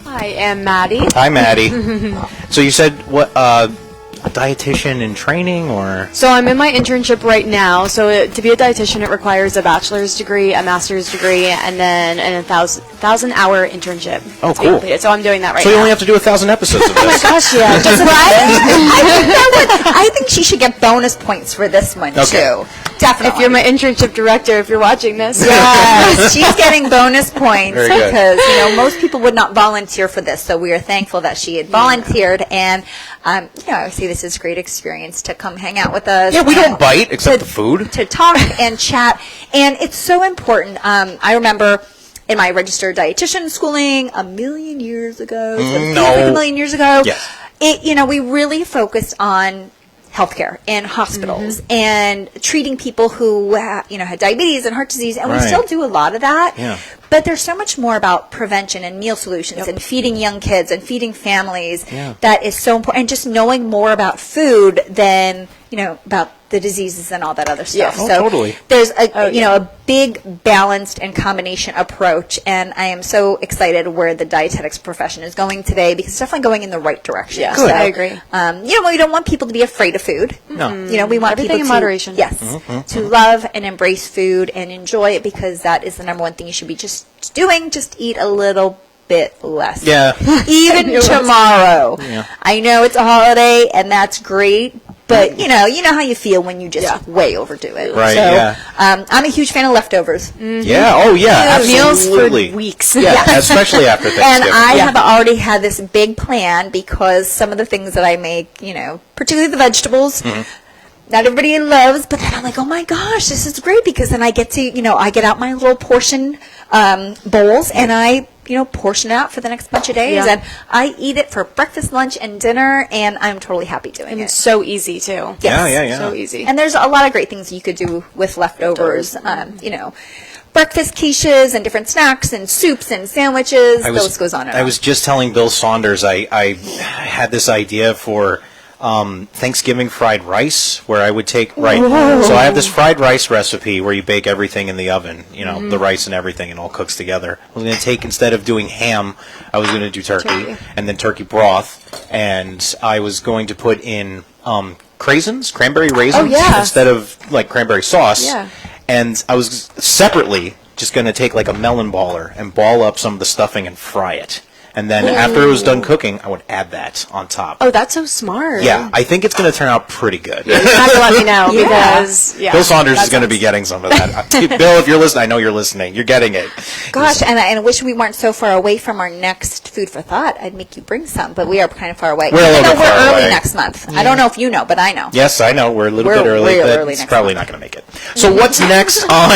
I am Maddie. Hi, Maddie. So you said what? A dietitian in training, or? So I'm in my internship right now. So to be a dietitian, it requires a bachelor's degree, a master's degree, and then a 1,000-hour internship. Oh, cool. So I'm doing that right now. So you only have to do 1,000 episodes of this. Oh my gosh, yeah. Just I think she should get bonus points for this one too. Definitely. If you're my internship director, if you're watching this. Yes, she's getting bonus points Very good. because most people would not volunteer for this. So we are thankful that she had volunteered, and I see this is a great experience to come hang out with us. Yeah, we don't bite except the food. To talk and chat. And it's so important. I remember in my registered dietitian schooling a million years ago, a million years ago, we really focused on healthcare and hospitals and treating people who had diabetes and heart disease, and we still do a lot of that. Yeah. But there's so much more about prevention and meal solutions and feeding young kids and feeding families that is so important. And just knowing more about food than about the diseases and all that other stuff. Oh, so totally. there's a big balanced and combination approach, and I am so excited where the dietetics profession is going today, because it's definitely going in the right direction. Yeah, so, I agree. We don't want people to be afraid of food. No. We want Everything people in to moderation. Yes, to love and embrace food and enjoy it, because that is the number one thing you should be just doing. Just eat a little bit less. Yeah. Even tomorrow. Yeah. I know it's a holiday, and that's great. But you know how you feel when you just way overdo it. Right. So, I'm a huge fan of leftovers. Yeah. Oh, yeah. Meals Absolutely. for weeks. Yeah. Especially after Thanksgiving. And I have already had this big plan, because some of the things that I make, particularly the vegetables, not everybody loves, but then I'm like, oh my gosh, this is great, because then I get to, I get out my little portion bowls, and I portion it out for the next bunch of days, and I eat it for breakfast, lunch, and dinner, and I'm totally happy doing it. It's so easy too. Yes. Yeah. So easy. And there's a lot of great things you could do with leftovers. Breakfast quiches and different snacks and soups and sandwiches. The list goes on and on. I was just telling Bill Saunders I had this idea for Thanksgiving fried rice, where I would take so I have this fried rice recipe where you bake everything in the oven, the rice and everything, and all cooks together. I was going to take, instead of doing ham, I was going to do turkey and then turkey broth, and I was going to put in cranberry raisins instead of like cranberry sauce. Yeah. And I was separately just going to take like a melon baller and ball up some of the stuffing and fry it. And then after it was done cooking, I would add that on top. Oh, that's so smart. Yeah, I think it's going to turn out pretty good. You have to let me know, because Bill Saunders is going to be getting some of that. Bill, if you're listening, I know you're listening. You're getting it. Gosh, and I wish we weren't so far away from our next food for thought. I'd make you bring some, but we are kind of far away. We're a little bit far early away. next month. I don't know if you know, but I know. Yes, I know. We're a little bit early, real but early it's next probably month. not going to make it. So what's next on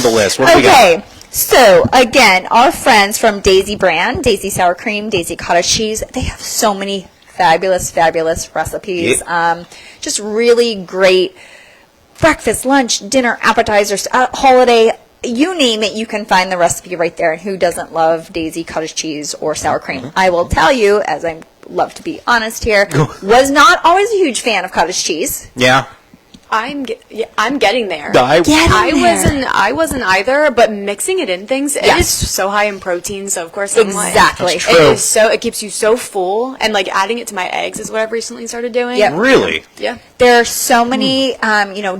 the list? What do we got? Okay. So, again, our friends from Daisy Brand, Daisy Sour Cream, Daisy Cottage Cheese, they have so many fabulous, fabulous recipes. Just really great breakfast, lunch, dinner, appetizers, holiday, you name it, you can find the recipe right there. And who doesn't love Daisy Cottage Cheese or sour cream? I will tell you, as I love to be honest here, was not always a huge fan of cottage cheese. Yeah. I'm getting there. I wasn't either, but mixing it in things, it is so high in protein, so of course I'm like, Exactly. That's true. it is so, it keeps you so full, and like adding it to my eggs is what I've recently started doing. Yep. Really? Yeah. There are so many,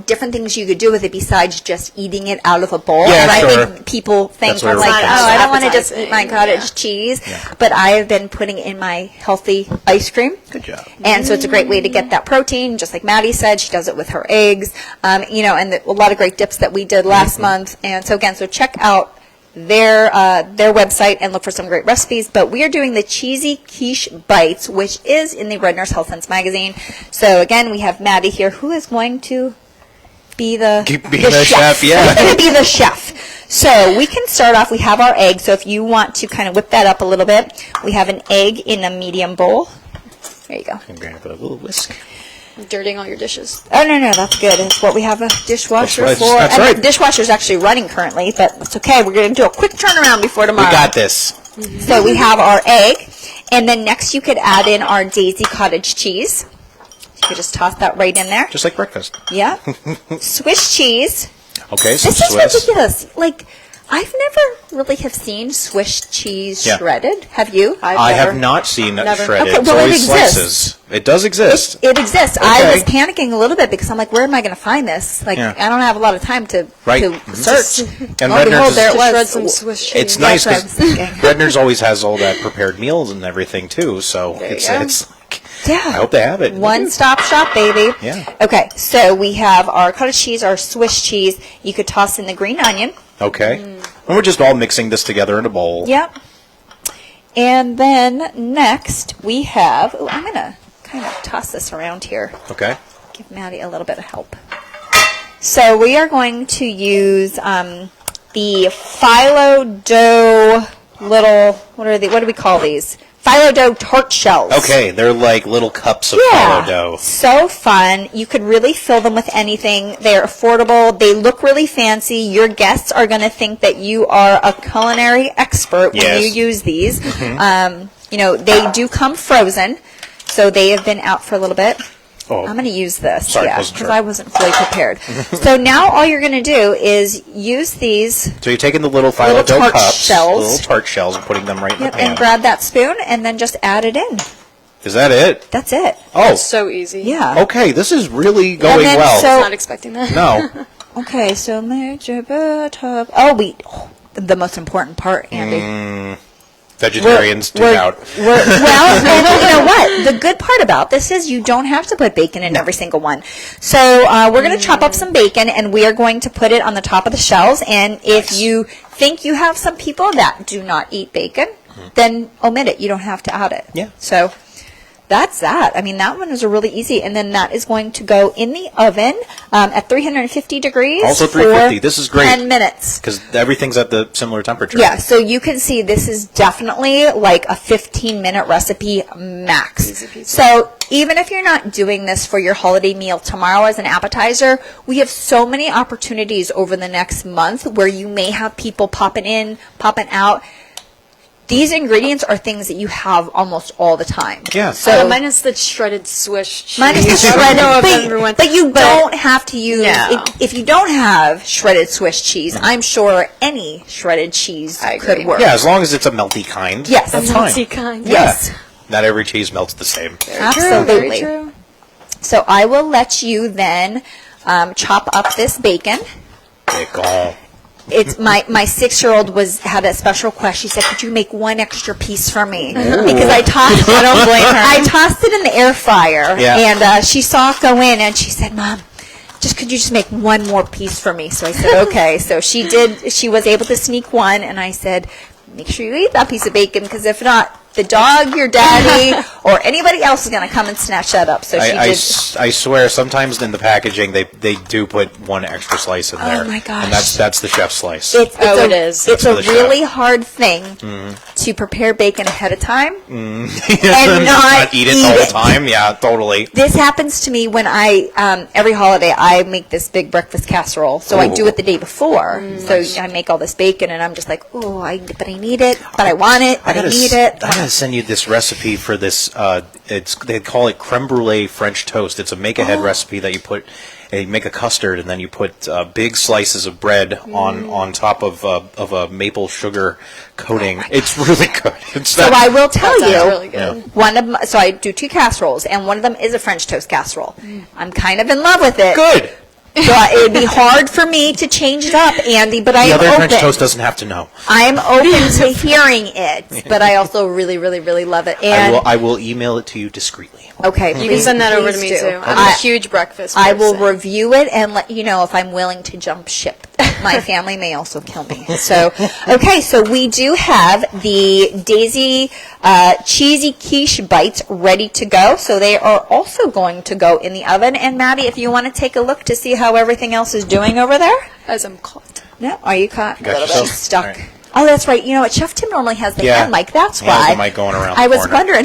different things you could do with it besides just eating it out of a bowl. Yeah, and I sure. think people think, That's where like, we're oh, I don't want to just appetizing. eat my cottage cheese. But I have been putting in my healthy ice cream. Good job. And so it's a great way to get that protein, just like Maddie said. She does it with her eggs, and a lot of great dips that we did last month. And so again, check out their website and look for some great recipes. But we are doing the Cheesy Quiche Bites, which is in the Redner's Health Sense magazine. So again, we have Maddie here, who is going to be the chef. Yeah. She's going to be the chef. So we can start off. We have our egg. So if you want to kind of whip that up a little bit, we have an egg in a medium bowl. There you go. I'm going to put a little whisk. Dirtying all your dishes. Oh, no, that's good. It's what we have a dishwasher That's for. right. That's and right. the dishwasher's actually running currently, but it's okay. We're going to do a quick turnaround before tomorrow. We got this. So we have our egg, and then next you could add in our Daisy Cottage cheese. You could just toss that right in there. Just like breakfast. Yeah. Swiss cheese. Okay, some This is Swiss. ridiculous. Like, I've never really have seen Swiss cheese shredded. Have you? I have not seen that shredded. Okay, It's well, it always exists. slices. It does exist. It exists. Okay. I was panicking a little bit because I'm like, where am I going to find this? Like, Yeah. I don't have a lot of time to search. And Lo and behold, Redner's there it was. Shred some Swiss cheese. It's nice That's because what I was thinking. Redner's always has all that prepared meals and everything too. So it's like, Yeah. I hope they have it. One-stop shop, baby. Yeah. Okay, so we have our cottage cheese, our Swiss cheese. You could toss in the green onion. Okay. And we're just all mixing this together in a bowl. Yep. And then next we have, I'm going to I'm going to toss this around here. Okay. Give Maddie a little bit of help. So we are going to use the phyllo dough little, what do we call these? Phyllo dough tart shells. Okay, they're like little cups of phyllo dough. So fun. You could really fill them with anything. They're affordable. They look really fancy. Your guests are going to think that you are a culinary expert when you use these. You know, they do come frozen, so they have been out for a little bit. Oh. I'm going to use this, Sorry, because I wasn't fully prepared. So now all you're going to do is use these. So you're taking the little phyllo dough tart cups, shells. little tart shells, and putting them right in the pan. And grab that spoon and then just add it in. Is that it? That's it. Oh. It's so easy. Yeah. Okay, this is really going then well. so- I was not expecting that. No. Okay, so major bit of... the most important part, Andy. Vegetarians tune out. Well, and you know what? The good part about this is you don't have to put bacon in every single one. So we're going to chop up some bacon, and we are going to put it on the top of the shells. And if you think you have some people that do not eat bacon, then omit it. You don't have to add it. Yeah. So that's that. I mean, that one is really easy. And then that is going to go in the oven at 350 degrees. Also 350. This is great. 10 minutes. Because everything's at the similar temperature. Yeah, so you can see this is definitely like a 15-minute recipe max. So even if you're not doing this for your holiday meal tomorrow as an appetizer, we have so many opportunities over the next month where you may have people popping in, popping out. These ingredients are things that you have almost all the time. Yeah. So minus the shredded Swiss cheese. minus the shredded, but you don't have to use. No. If you don't have shredded Swiss cheese, I'm sure any shredded cheese could work. Yeah, as long as it's a melty kind. Yes, that's a fine. melty kind. Yes. Not every cheese melts the same. Absolutely. Very true. So I will let you then chop up this bacon. Bacon. It's my 6-year-old had a special request. She said, "Could you make one extra piece for me?" Because I tossed. I don't blame her. I tossed it in the air fryer, and she saw it go in, and she said, "Mom, could you just make one more piece for me?" So I said, "Okay." So she did. She was able to sneak one, and I said, "Make sure you eat that piece of bacon, because if not, the dog, your daddy, or anybody else is going to come and snatch that up." So I swear, sometimes in the packaging they do put one extra slice in there. Oh my gosh! And that's the chef's slice. It is. It's a really chef. hard thing to prepare bacon ahead of time and not eat it all the time. Yeah, totally. This happens to me when I every holiday I make this big breakfast casserole. So I do it the day before. So I make all this bacon, and I'm just like, but I need it, but I want it, but I need it. I gotta send you this recipe for this. They call it creme brulee French toast. It's a make-ahead recipe that you make a custard, and then you put big slices of bread on top of a maple sugar coating. It's really good. So I will tell you, really good. so I do 2 casseroles, and one of them is a French toast casserole. I'm kind of in love with it. Good. So it'd be hard for me to change it up, Andy, but I am The other open. French toast doesn't have to know. I'm open to hearing it, but I also really, really, really love it. And I will email it to you discreetly. Okay, You can send that over to me please do. too. I'm a huge breakfast person. I will review it and let you know if I'm willing to jump ship. My family may also kill me. So, okay, so we do have the Daisy cheesy quiche bites ready to go. So they are also going to go in the oven. And Maddie, if you want to take a look to see how everything else is doing over there. As I'm caught. No, are you caught? Got a little yourself? bit stuck. All right. Oh, that's right. You know what? Chef Tim normally has the hand mic. That's why. the mic going around I the was corner. wondering.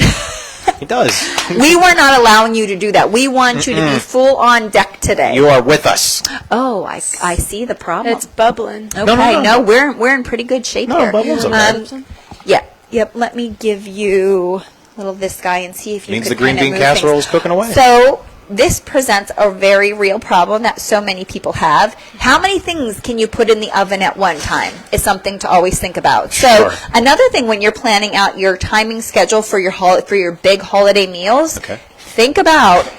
He does. We were not allowing you to do that. We want you to be full on deck today. You are with us. Oh, I see the problem. It's bubbling. Okay, no, we're in pretty good shape here. bubbles okay. Yep. Let me give you a little of this guy and see if you Means could the green kind of bean move casserole things. is cooking away. So this presents a very real problem that so many people have. How many things can you put in the oven at one time is something to always think about. So another thing when you're planning out your timing schedule for your big holiday meals, think about,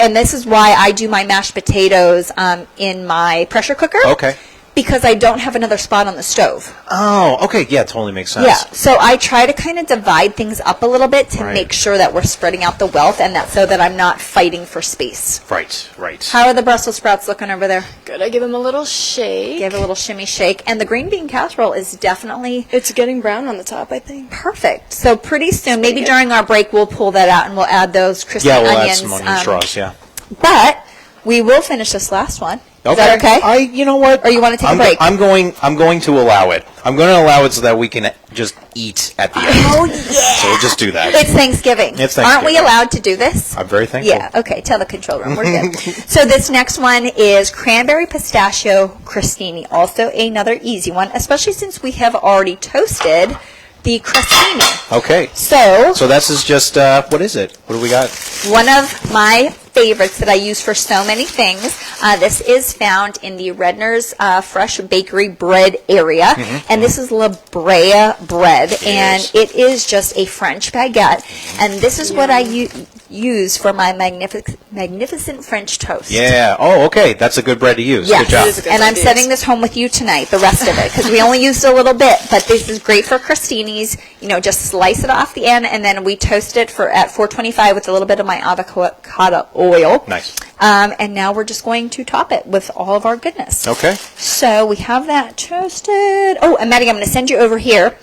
and this is why I do my mashed potatoes in my pressure cooker. Okay. because I don't have another spot on the stove. Oh, okay. Yeah, totally makes sense. Yeah, so I try to kind of divide things up a little bit to make sure that we're spreading out the wealth and that so that I'm not fighting for space. Right, right. How are the Brussels sprouts looking over there? Good. I give them a little shake. Give a little shimmy shake. And the green bean casserole is definitely... It's getting brown on the top, I think. Perfect. So pretty soon, maybe during our break, we'll pull that out and we'll add those crispy onions. onions. Add some onion straws, yeah. But we will finish this last one. Okay. Is that okay? You know what? Or you want to take a break? I'm going to allow it. I'm going to allow it so that we can just eat at the end. Oh, yeah. So we'll just do that. It's Thanksgiving. Aren't we allowed to do this? I'm very thankful. Yeah, okay. Tell the control room. We're good. So this next one is cranberry pistachio crostini. Also another easy one, especially since we have already toasted the crostini. Okay. So this is just, what is it? What do we got? One of my favorites that I use for so many things. This is found in the Redner's Fresh Bakery Bread area. And this is La Brea bread. And it is just a French baguette. And this is what I use for my magnificent French toast. Yeah. Oh, okay. That's a good bread to use. Yes. Good job. And I'm sending this home with you tonight, the rest of it, because we only used a little bit. But this is great for crostinis. You know, just slice it off the end, and then we toast it at 425 with a little bit of my avocado oil. Nice. And now we're just going to top it with all of our goodness. Okay. So we have that toasted. Oh, and Maddie, I'm going to send you over here.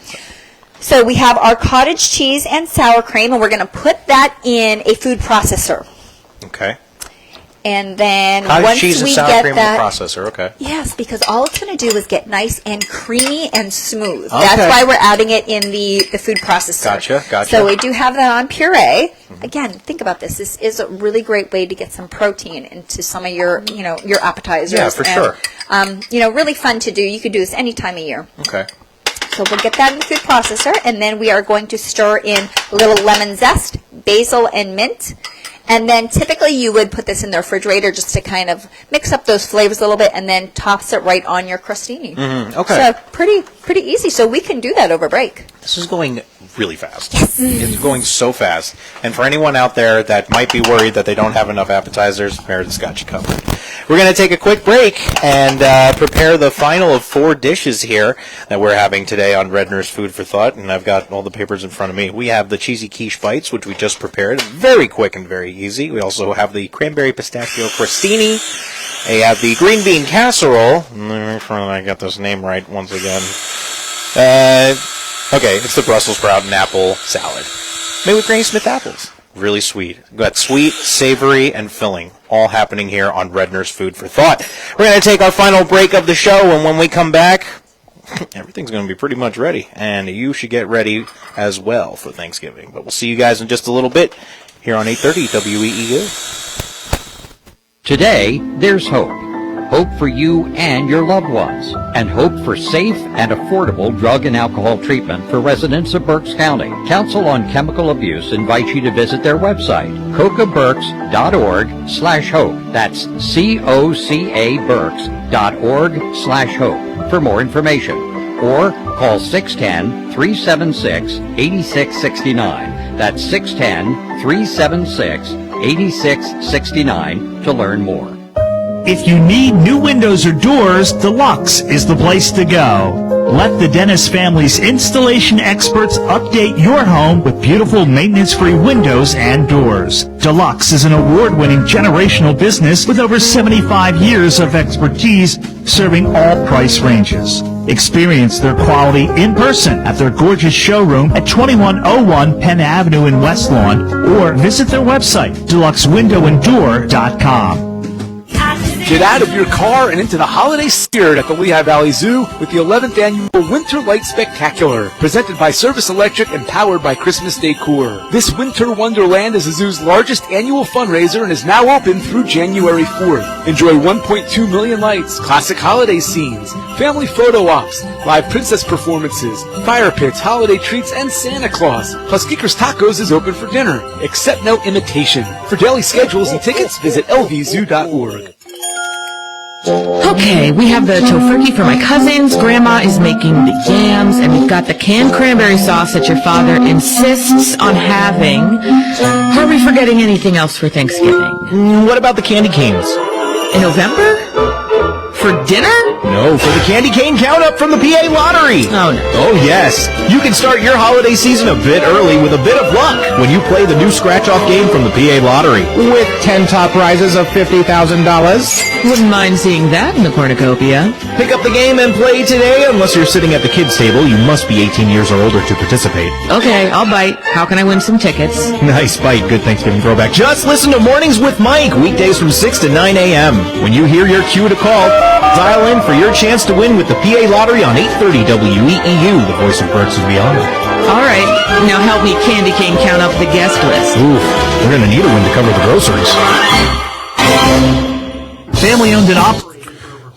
So we have our cottage cheese and sour cream, and we're going to put that in a food processor. Okay. And then cottage once cheese we and sour get cream that, in the processor. Okay. Yes, because all it's going to do is get nice and creamy and smooth. Okay. That's why we're adding it in the food processor. Gotcha. So we do have that on puree. Again, think about this. This is a really great way to get some protein into some of your, your appetizers. Yeah, for sure. Really fun to do. You could do this any time of year. Okay. So we'll get that in the food processor, and then we are going to stir in a little lemon zest, basil, and mint. And then typically you would put this in the refrigerator just to kind of mix up those flavors a little bit, and then toss it right on your crostini. Okay. So pretty easy. So we can do that over break. This is going really fast. Yes. It's going so fast. And for anyone out there that might be worried that they don't have enough appetizers, Meredith's got you covered. We're going to take a quick break and prepare the final of 4 dishes here that we're having today on Redner's Food for Thought. And I've got all the papers in front of me. We have the cheesy quiche bites, which we just prepared. Very quick and very easy. We also have the cranberry pistachio crostini. We have the green bean casserole. Let me make sure that I got this name right once again. Okay, it's the Brussels sprout and apple salad made with Granny Smith apples. Really sweet. We've got sweet, savory, and filling all happening here on Redner's Food for Thought. We're going to take our final break of the show, and when we come back, everything's going to be pretty much ready. And you should get ready as well for Thanksgiving. But we'll see you guys in just a little bit here on 830 WEEU. Today, there's hope. Hope for you and your loved ones, and hope for safe and affordable drug and alcohol treatment for residents of Berks County. Council on Chemical Abuse invites you to visit their website, cocaberks.org/hope. That's cocaberks.org/hope for more information. Or call 610-376-8669. That's 610-376-8669 to learn more. If you need new windows or doors, Deluxe is the place to go. Let the Dennis family's installation experts update your home with beautiful maintenance-free windows and doors. Deluxe is an award-winning generational business with over 75 years of expertise serving all price ranges. Experience their quality in person at their gorgeous showroom at 2101 Penn Avenue in West Lawn, or visit their website, deluxewindowanddoor.com. Get out of your car and into the holiday spirit at the Lehigh Valley Zoo with the 11th Annual Winter Light Spectacular, presented by Service Electric and powered by Christmas Decor. This winter wonderland is the zoo's largest annual fundraiser and is now open through January 4th. Enjoy 1.2 million lights, classic holiday scenes, family photo ops, live princess performances, fire pits, holiday treats, and Santa Claus. Plus, Geekers Tacos is open for dinner. Accept no imitation. For daily schedules and tickets, visit lvzoo.org. Okay, we have the tofurkey for my cousins, Grandma is making the yams, and we've got the canned cranberry sauce that your father insists on having. Are we forgetting anything else for Thanksgiving? What about the candy canes? In November? For dinner? No, for the candy cane count-up from the PA Lottery. Oh, no. Oh, yes. You can start your holiday season a bit early with a bit of luck when you play the new scratch-off game from the PA Lottery. With 10 top prizes of $50,000. Wouldn't mind seeing that in the cornucopia. Pick up the game and play today. Unless you're sitting at the kids' table, you must be 18 years or older to participate. Okay, I'll bite. How can I win some tickets? Nice bite. Good Thanksgiving throwback. Just listen to Mornings with Mike, weekdays from 6 to 9 a.m. When you hear your cue to call, dial in for your chance to win with the PA Lottery on 830 WEEU, the voice of Berks and Beyond. All right, now help me candy cane count up the guest list. Oof, we're going to need a win to cover the groceries. Family owned and operated.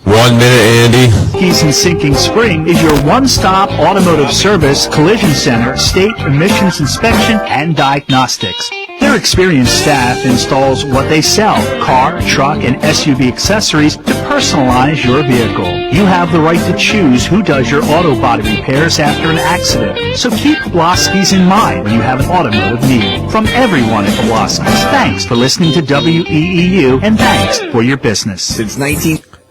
1 minute, Andy. Keys and Sinking Spring is your one-stop automotive service, collision center, state emissions inspection, and diagnostics. Their experienced staff installs what they sell, car, truck, and SUV accessories to personalize your vehicle. You have the right to choose who does your auto body repairs after an accident. So keep Pulaski's in mind when you have an automotive need. From everyone at Pulaski's, thanks for listening to WEEU, and thanks for your business. Since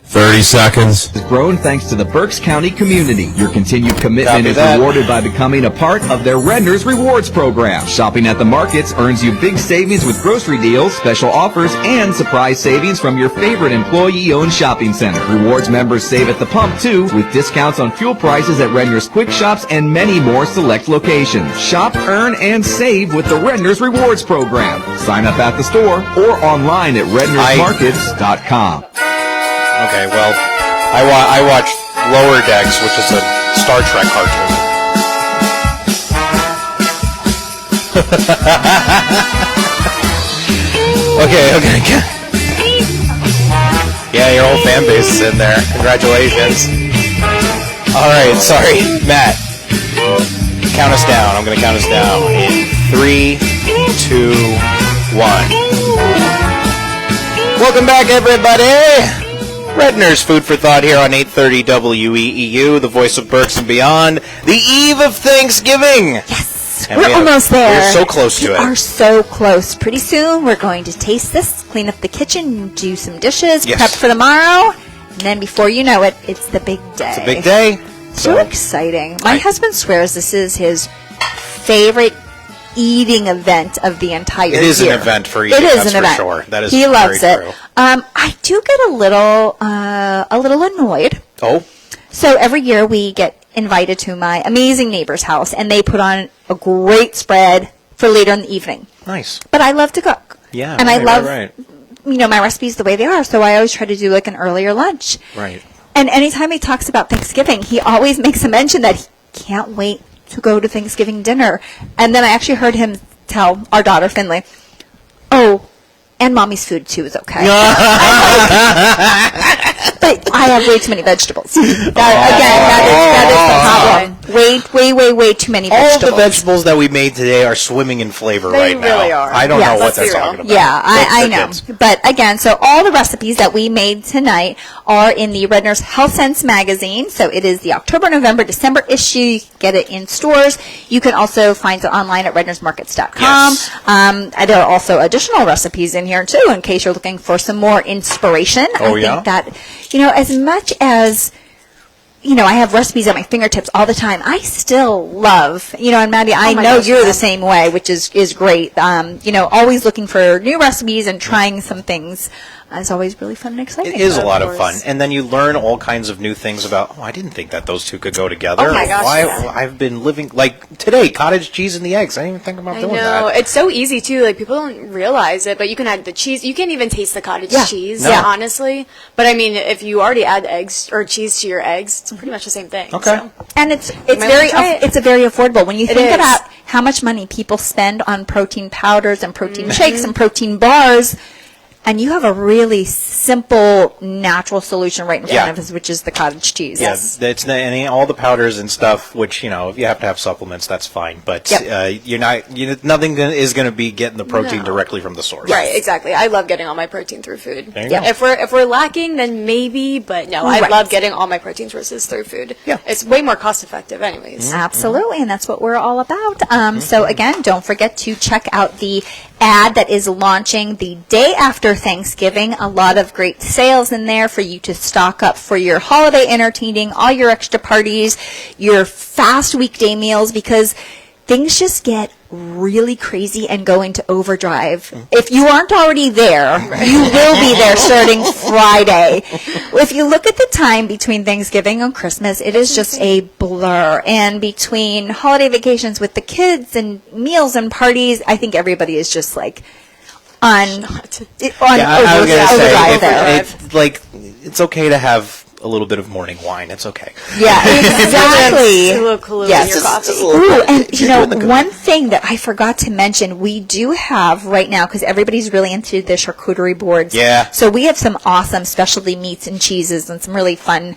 30 seconds. Has grown thanks to the Berks County community. Your continued commitment is rewarded by becoming a part of their Redner's Rewards program. Shopping at the markets earns you big savings with grocery deals, special offers, and surprise savings from your favorite employee-owned shopping center. Rewards members save at the pump, too, with discounts on fuel prices at Redner's Quick Shops and many more select locations. Shop, earn, and save with the Redner's Rewards program. Sign up at the store or online at rednersmarkets.com. Okay, well, I watched Lower Decks, which is a Star Trek cartoon. Okay. Yeah, your whole fan base is in there. Congratulations. All right, sorry, Matt. Count us down. I'm going to count us down in 3, 2, 1. Welcome back, everybody. Redner's Food for Thought here on 830 WEEU, the voice of Berks and Beyond. The eve of Thanksgiving. Yes, and we're almost there. We're so close to it. We are so close. Pretty soon we're going to taste this, clean up the kitchen, do some dishes, prep for tomorrow, and then before you know it, it's the big day. It's a big day. So exciting. My husband swears this is his favorite eating event of the entire year. It is an event for eating. It is that's an event. For sure. That is he loves very it. True. I do get a little annoyed. Oh. So every year we get invited to my amazing neighbor's house, and they put on a great spread for later in the evening. Nice. But I love to cook. Yeah. And I love, right. My recipes the way they are. So I always try to do like an earlier lunch. Right. And anytime he talks about Thanksgiving, he always makes a mention that he can't wait to go to Thanksgiving dinner. And then I actually heard him tell our daughter, Finley, oh, and Mommy's food, too, is okay. But I have way too many vegetables. That is the problem. Way too many vegetables. All the vegetables that we made today are swimming in flavor right now. They really are. I don't know what they're talking about. Yeah, I know. But again, so all the recipes that we made tonight are in the Redner's Health Sense magazine. So it is the October, November, December issue. You can get it in stores. You can also find it online at rednersmarkets.com. Yes. There are also additional recipes in here, too, in case you're looking for some more inspiration. I think that, as much as I have recipes at my fingertips all the time, I still love, and Maddie, I know you're the same way, which is great. Always looking for new recipes and trying some things is always really fun and exciting. It is a lot of fun. And then you learn all kinds of new things about, I didn't think that those two could go together. Oh my gosh. I've been living, like today, cottage cheese and the eggs. I didn't even think about doing that. I know. It's so easy, too. Like, people don't realize it, but you can add the cheese. You can't even taste the cottage cheese, honestly. But, I mean, if you already add eggs or cheese to your eggs, it's pretty much the same thing. Okay. So. And it's very affordable. When you think about how much money people spend on protein powders and protein shakes and protein bars, and you have a really simple, natural solution right in front of us, which is the cottage cheese. Yeah, and all the powders and stuff, which, if you have to have supplements, that's fine. But nothing is going to be getting the protein directly from the source. Right, exactly. I love getting all my protein through food. There you go. If we're lacking, then maybe, but no, I love getting all my protein sources through food. Yeah. It's way more cost effective anyways. Absolutely, and that's what we're all about. So again, don't forget to check out the ad that is launching the day after Thanksgiving. A lot of great sales in there for you to stock up for your holiday entertaining, all your extra parties, your fast weekday meals, because things just get really crazy and go into overdrive. If you aren't already there, you will be there starting Friday. If you look at the time between Thanksgiving and Christmas, it is just a blur. And between holiday vacations with the kids and meals and parties, I think everybody is just like on overdrive there. It's okay to have a little bit of morning wine. It's okay. Yeah, exactly. A little Kahlua Yes. in your coffee. Ooh, and one thing that I forgot to mention, we do have right now, because everybody's really into the charcuterie boards. Yeah. So we have some awesome specialty meats and cheeses and some really fun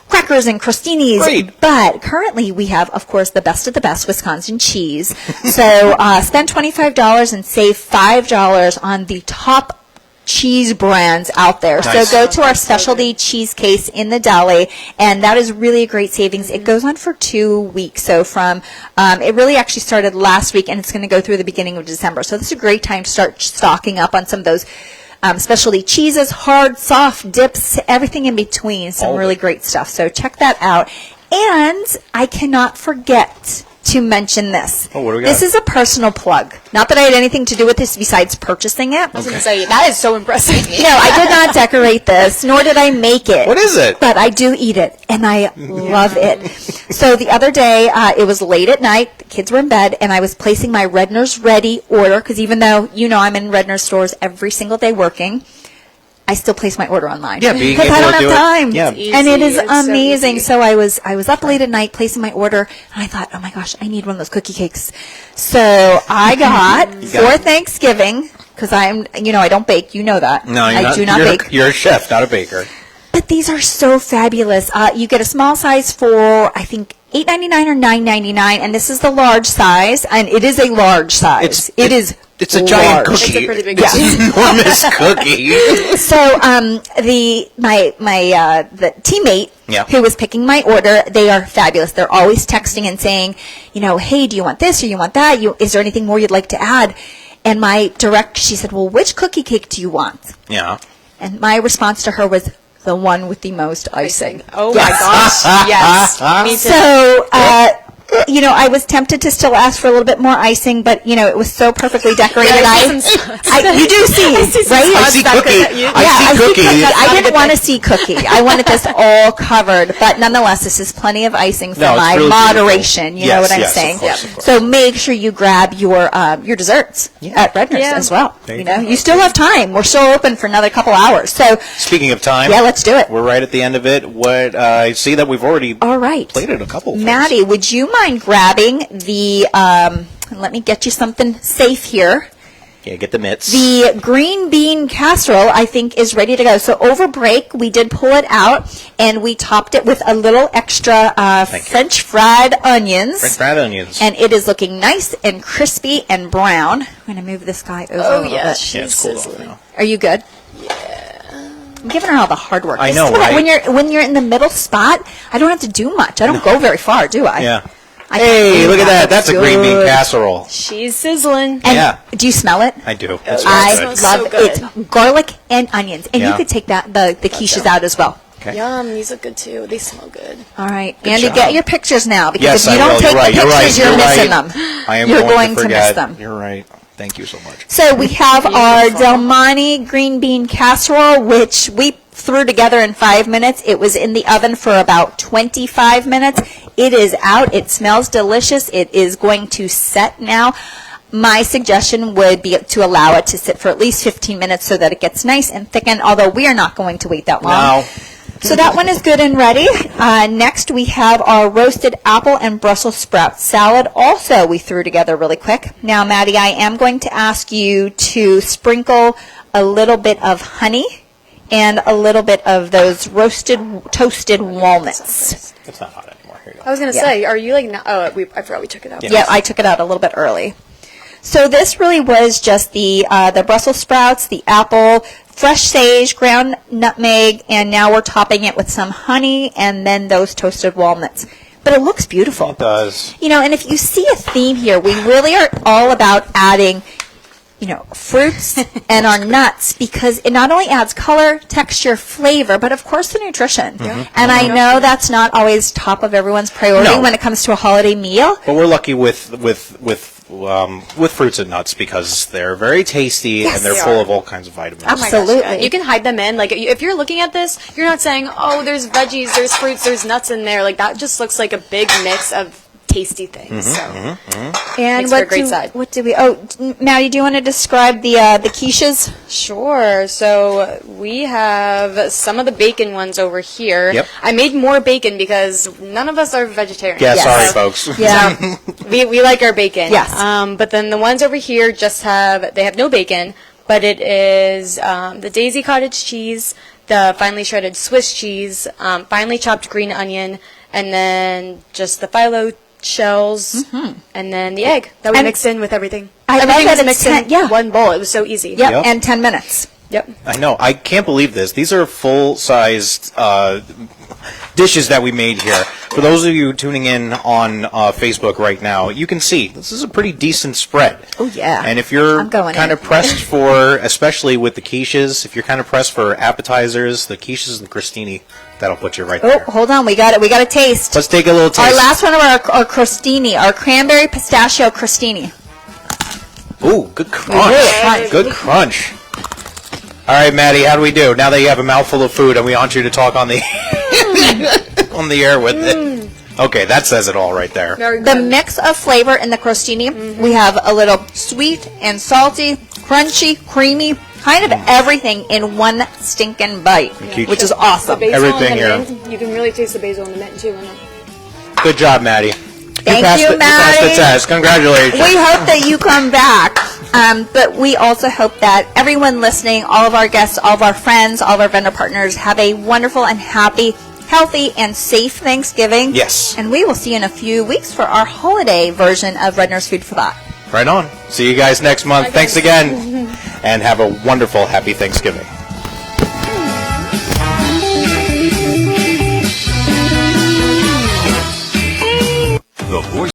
crackers and crostinis. Great. But currently we have, of course, the best of the best Wisconsin cheese. So spend $25 and save $5 on the top cheese brands out there. Nice. So go to our specialty cheese case in the deli, and that is really a great savings. It goes on for 2 weeks. So from it really actually started last week, and it's going to go through the beginning of December. So this is a great time to start stocking up on some of those specialty cheeses, hard, soft, dips, everything in between. Some really great stuff. So check that out. And I cannot forget to mention this. Oh, what do we got? This is a personal plug. Not that I had anything to do with this besides purchasing it. I was going to say, that is so impressive. No, I did not decorate this, nor did I make it. What is it? But I do eat it, and I love it. So the other day, it was late at night, the kids were in bed, and I was placing my Redner's Ready order, because even though, I'm in Redner stores every single day working, I still place my order online. Yeah, being because able I don't to do have time. it. Yeah. And it is It's so amazing. easy. So I was up late at night placing my order, and I thought, oh my gosh, I need one of those cookie cakes. So I got for Thanksgiving, because I'm, I don't bake. You know that. No, I do not bake. You're a chef, not a baker. But these are so fabulous. You get a small size for, I think, $8.99 or $9.99, and this is the large size, and it is a large size. It's a giant large. cookie. It's a pretty big It's an enormous cookie. So the teammate who was picking my order, they are fabulous. They're always texting and saying, hey, do you want this or you want that? Is there anything more you'd like to add? And she said, well, which cookie cake do you want? Yeah. And my response to her was, the one with the most icing. Oh my gosh. Yes. Me too. So, I was tempted to still ask for a little bit more icing, but, it was so perfectly decorated. You do see, right? I see cookie. I see cookie. I didn't want to see cookie. I wanted this all covered, but nonetheless, this is plenty of icing for my really moderation. beautiful. You know what I'm Yes, saying? of course. So make sure you grab your desserts at Redner's as well. There you You still have time. We're still open for another couple hours. So Speaking of time, let's do it. We're right at the end of it. I see that we've already played it a couple of times. Maddie, would you mind grabbing the, let me get you something safe here. Yeah, get the mitts. The green bean casserole, I think, is ready to go. So over break, we did pull it out, and we topped it with a little extra French fried onions. French fried onions. And it is looking nice and crispy and brown. I'm going to move this guy over a little bit. Yeah, it's cool now. Are you good? I'm giving her all the hard work. I know, right? When you're in the middle spot, I don't have to do much. I don't go very far, do I? Yeah. Hey, look at that. That's a green bean good. casserole. She's sizzling. And do you smell it? I do. It's I really good. love it. Garlic and onions. And you Yeah. could take that the quiches out as well. Okay. Yum, these look good too. They smell good. All right. Good Andy, job. get your pictures now, because Yes, if you I don't will. take You're right. the pictures, You're you're missing right. them. I am You're going to to miss forget. them. You're right. Thank you so much. So we have our Del Monte green bean casserole, which we threw together in 5 minutes. It was in the oven for about 25 minutes. It is out. It smells delicious. It is going to set now. My suggestion would be to allow it to sit for at least 15 minutes so that it gets nice and thickened, although we are not going to wait that long. No. So that one is good and ready. Next, we have our roasted apple and Brussels sprout salad. Also, we threw together really quick. Now, Maddie, I am going to ask you to sprinkle a little bit of honey and a little bit of those toasted walnuts. It's not hot anymore. Here you go. I was going to say, are you like, I forgot we took it out. Yeah, I took it out a little bit early. So this really was just the Brussels sprouts, the apple, fresh sage, ground nutmeg, and now we're topping it with some honey and then those toasted walnuts. But it looks beautiful. It does. And if you see a theme here, we really are all about adding, fruits and our nuts, because it not only adds color, texture, flavor, but of course the nutrition. And I know that's not always top of everyone's priority when it comes to a holiday meal. But we're lucky with fruits and nuts because they're very tasty and they're full of all kinds of vitamins. Absolutely. You can hide them in. Like, if you're looking at this, you're not saying, oh, there's veggies, there's fruits, there's nuts in there. Like, that just looks like a big mix of tasty things. And what do we? Oh, Maddie, do you want to describe the quiches? Sure. So we have some of the bacon ones over here. Yep. I made more bacon because none of us are vegetarians. Yeah, sorry, folks. Yeah. we like our bacon. Yes. But then the ones over here they have no bacon, but it is the Daisy cottage cheese, the finely shredded Swiss cheese, finely chopped green onion, and then just the phyllo shells, and then the egg that we mixed in with everything. Everything was mixed in one bowl. It was so easy. Yep. And 10 minutes. Yep. I know. I can't believe this. These are full-sized dishes that we made here. For those of you tuning in on Facebook right now, you can see this is a pretty decent spread. Oh, yeah. And if you're kind of pressed for, especially with the quiches, if you're kind of pressed for appetizers, the quiches and the crostini, that'll put you right there. Oh, hold on. We got it. We got a taste. Let's take a little taste. Our last one of our crostini, our cranberry pistachio crostini. Ooh, good crunch. Good crunch. All right, Maddie, how do we do? Now that you have a mouthful of food and we want you to talk on the on the air with it. Okay, that says it all right there. The mix of flavor in the crostini, we have a little sweet and salty, crunchy, creamy, kind of everything in one stinking bite, which is awesome. Everything here. Mint, you can really taste the basil in the mint, too. Good job, Maddie. Thank you, Maddie. You passed the test. Congratulations. We hope that you come back, but we also hope that everyone listening, all of our guests, all of our friends, all of our vendor partners have a wonderful and happy, healthy, and safe Thanksgiving. Yes. And we will see you in a few weeks for our holiday version of Redner's Food for Thought. Right on. See you guys next month. Thanks again, and have a wonderful, happy Thanksgiving.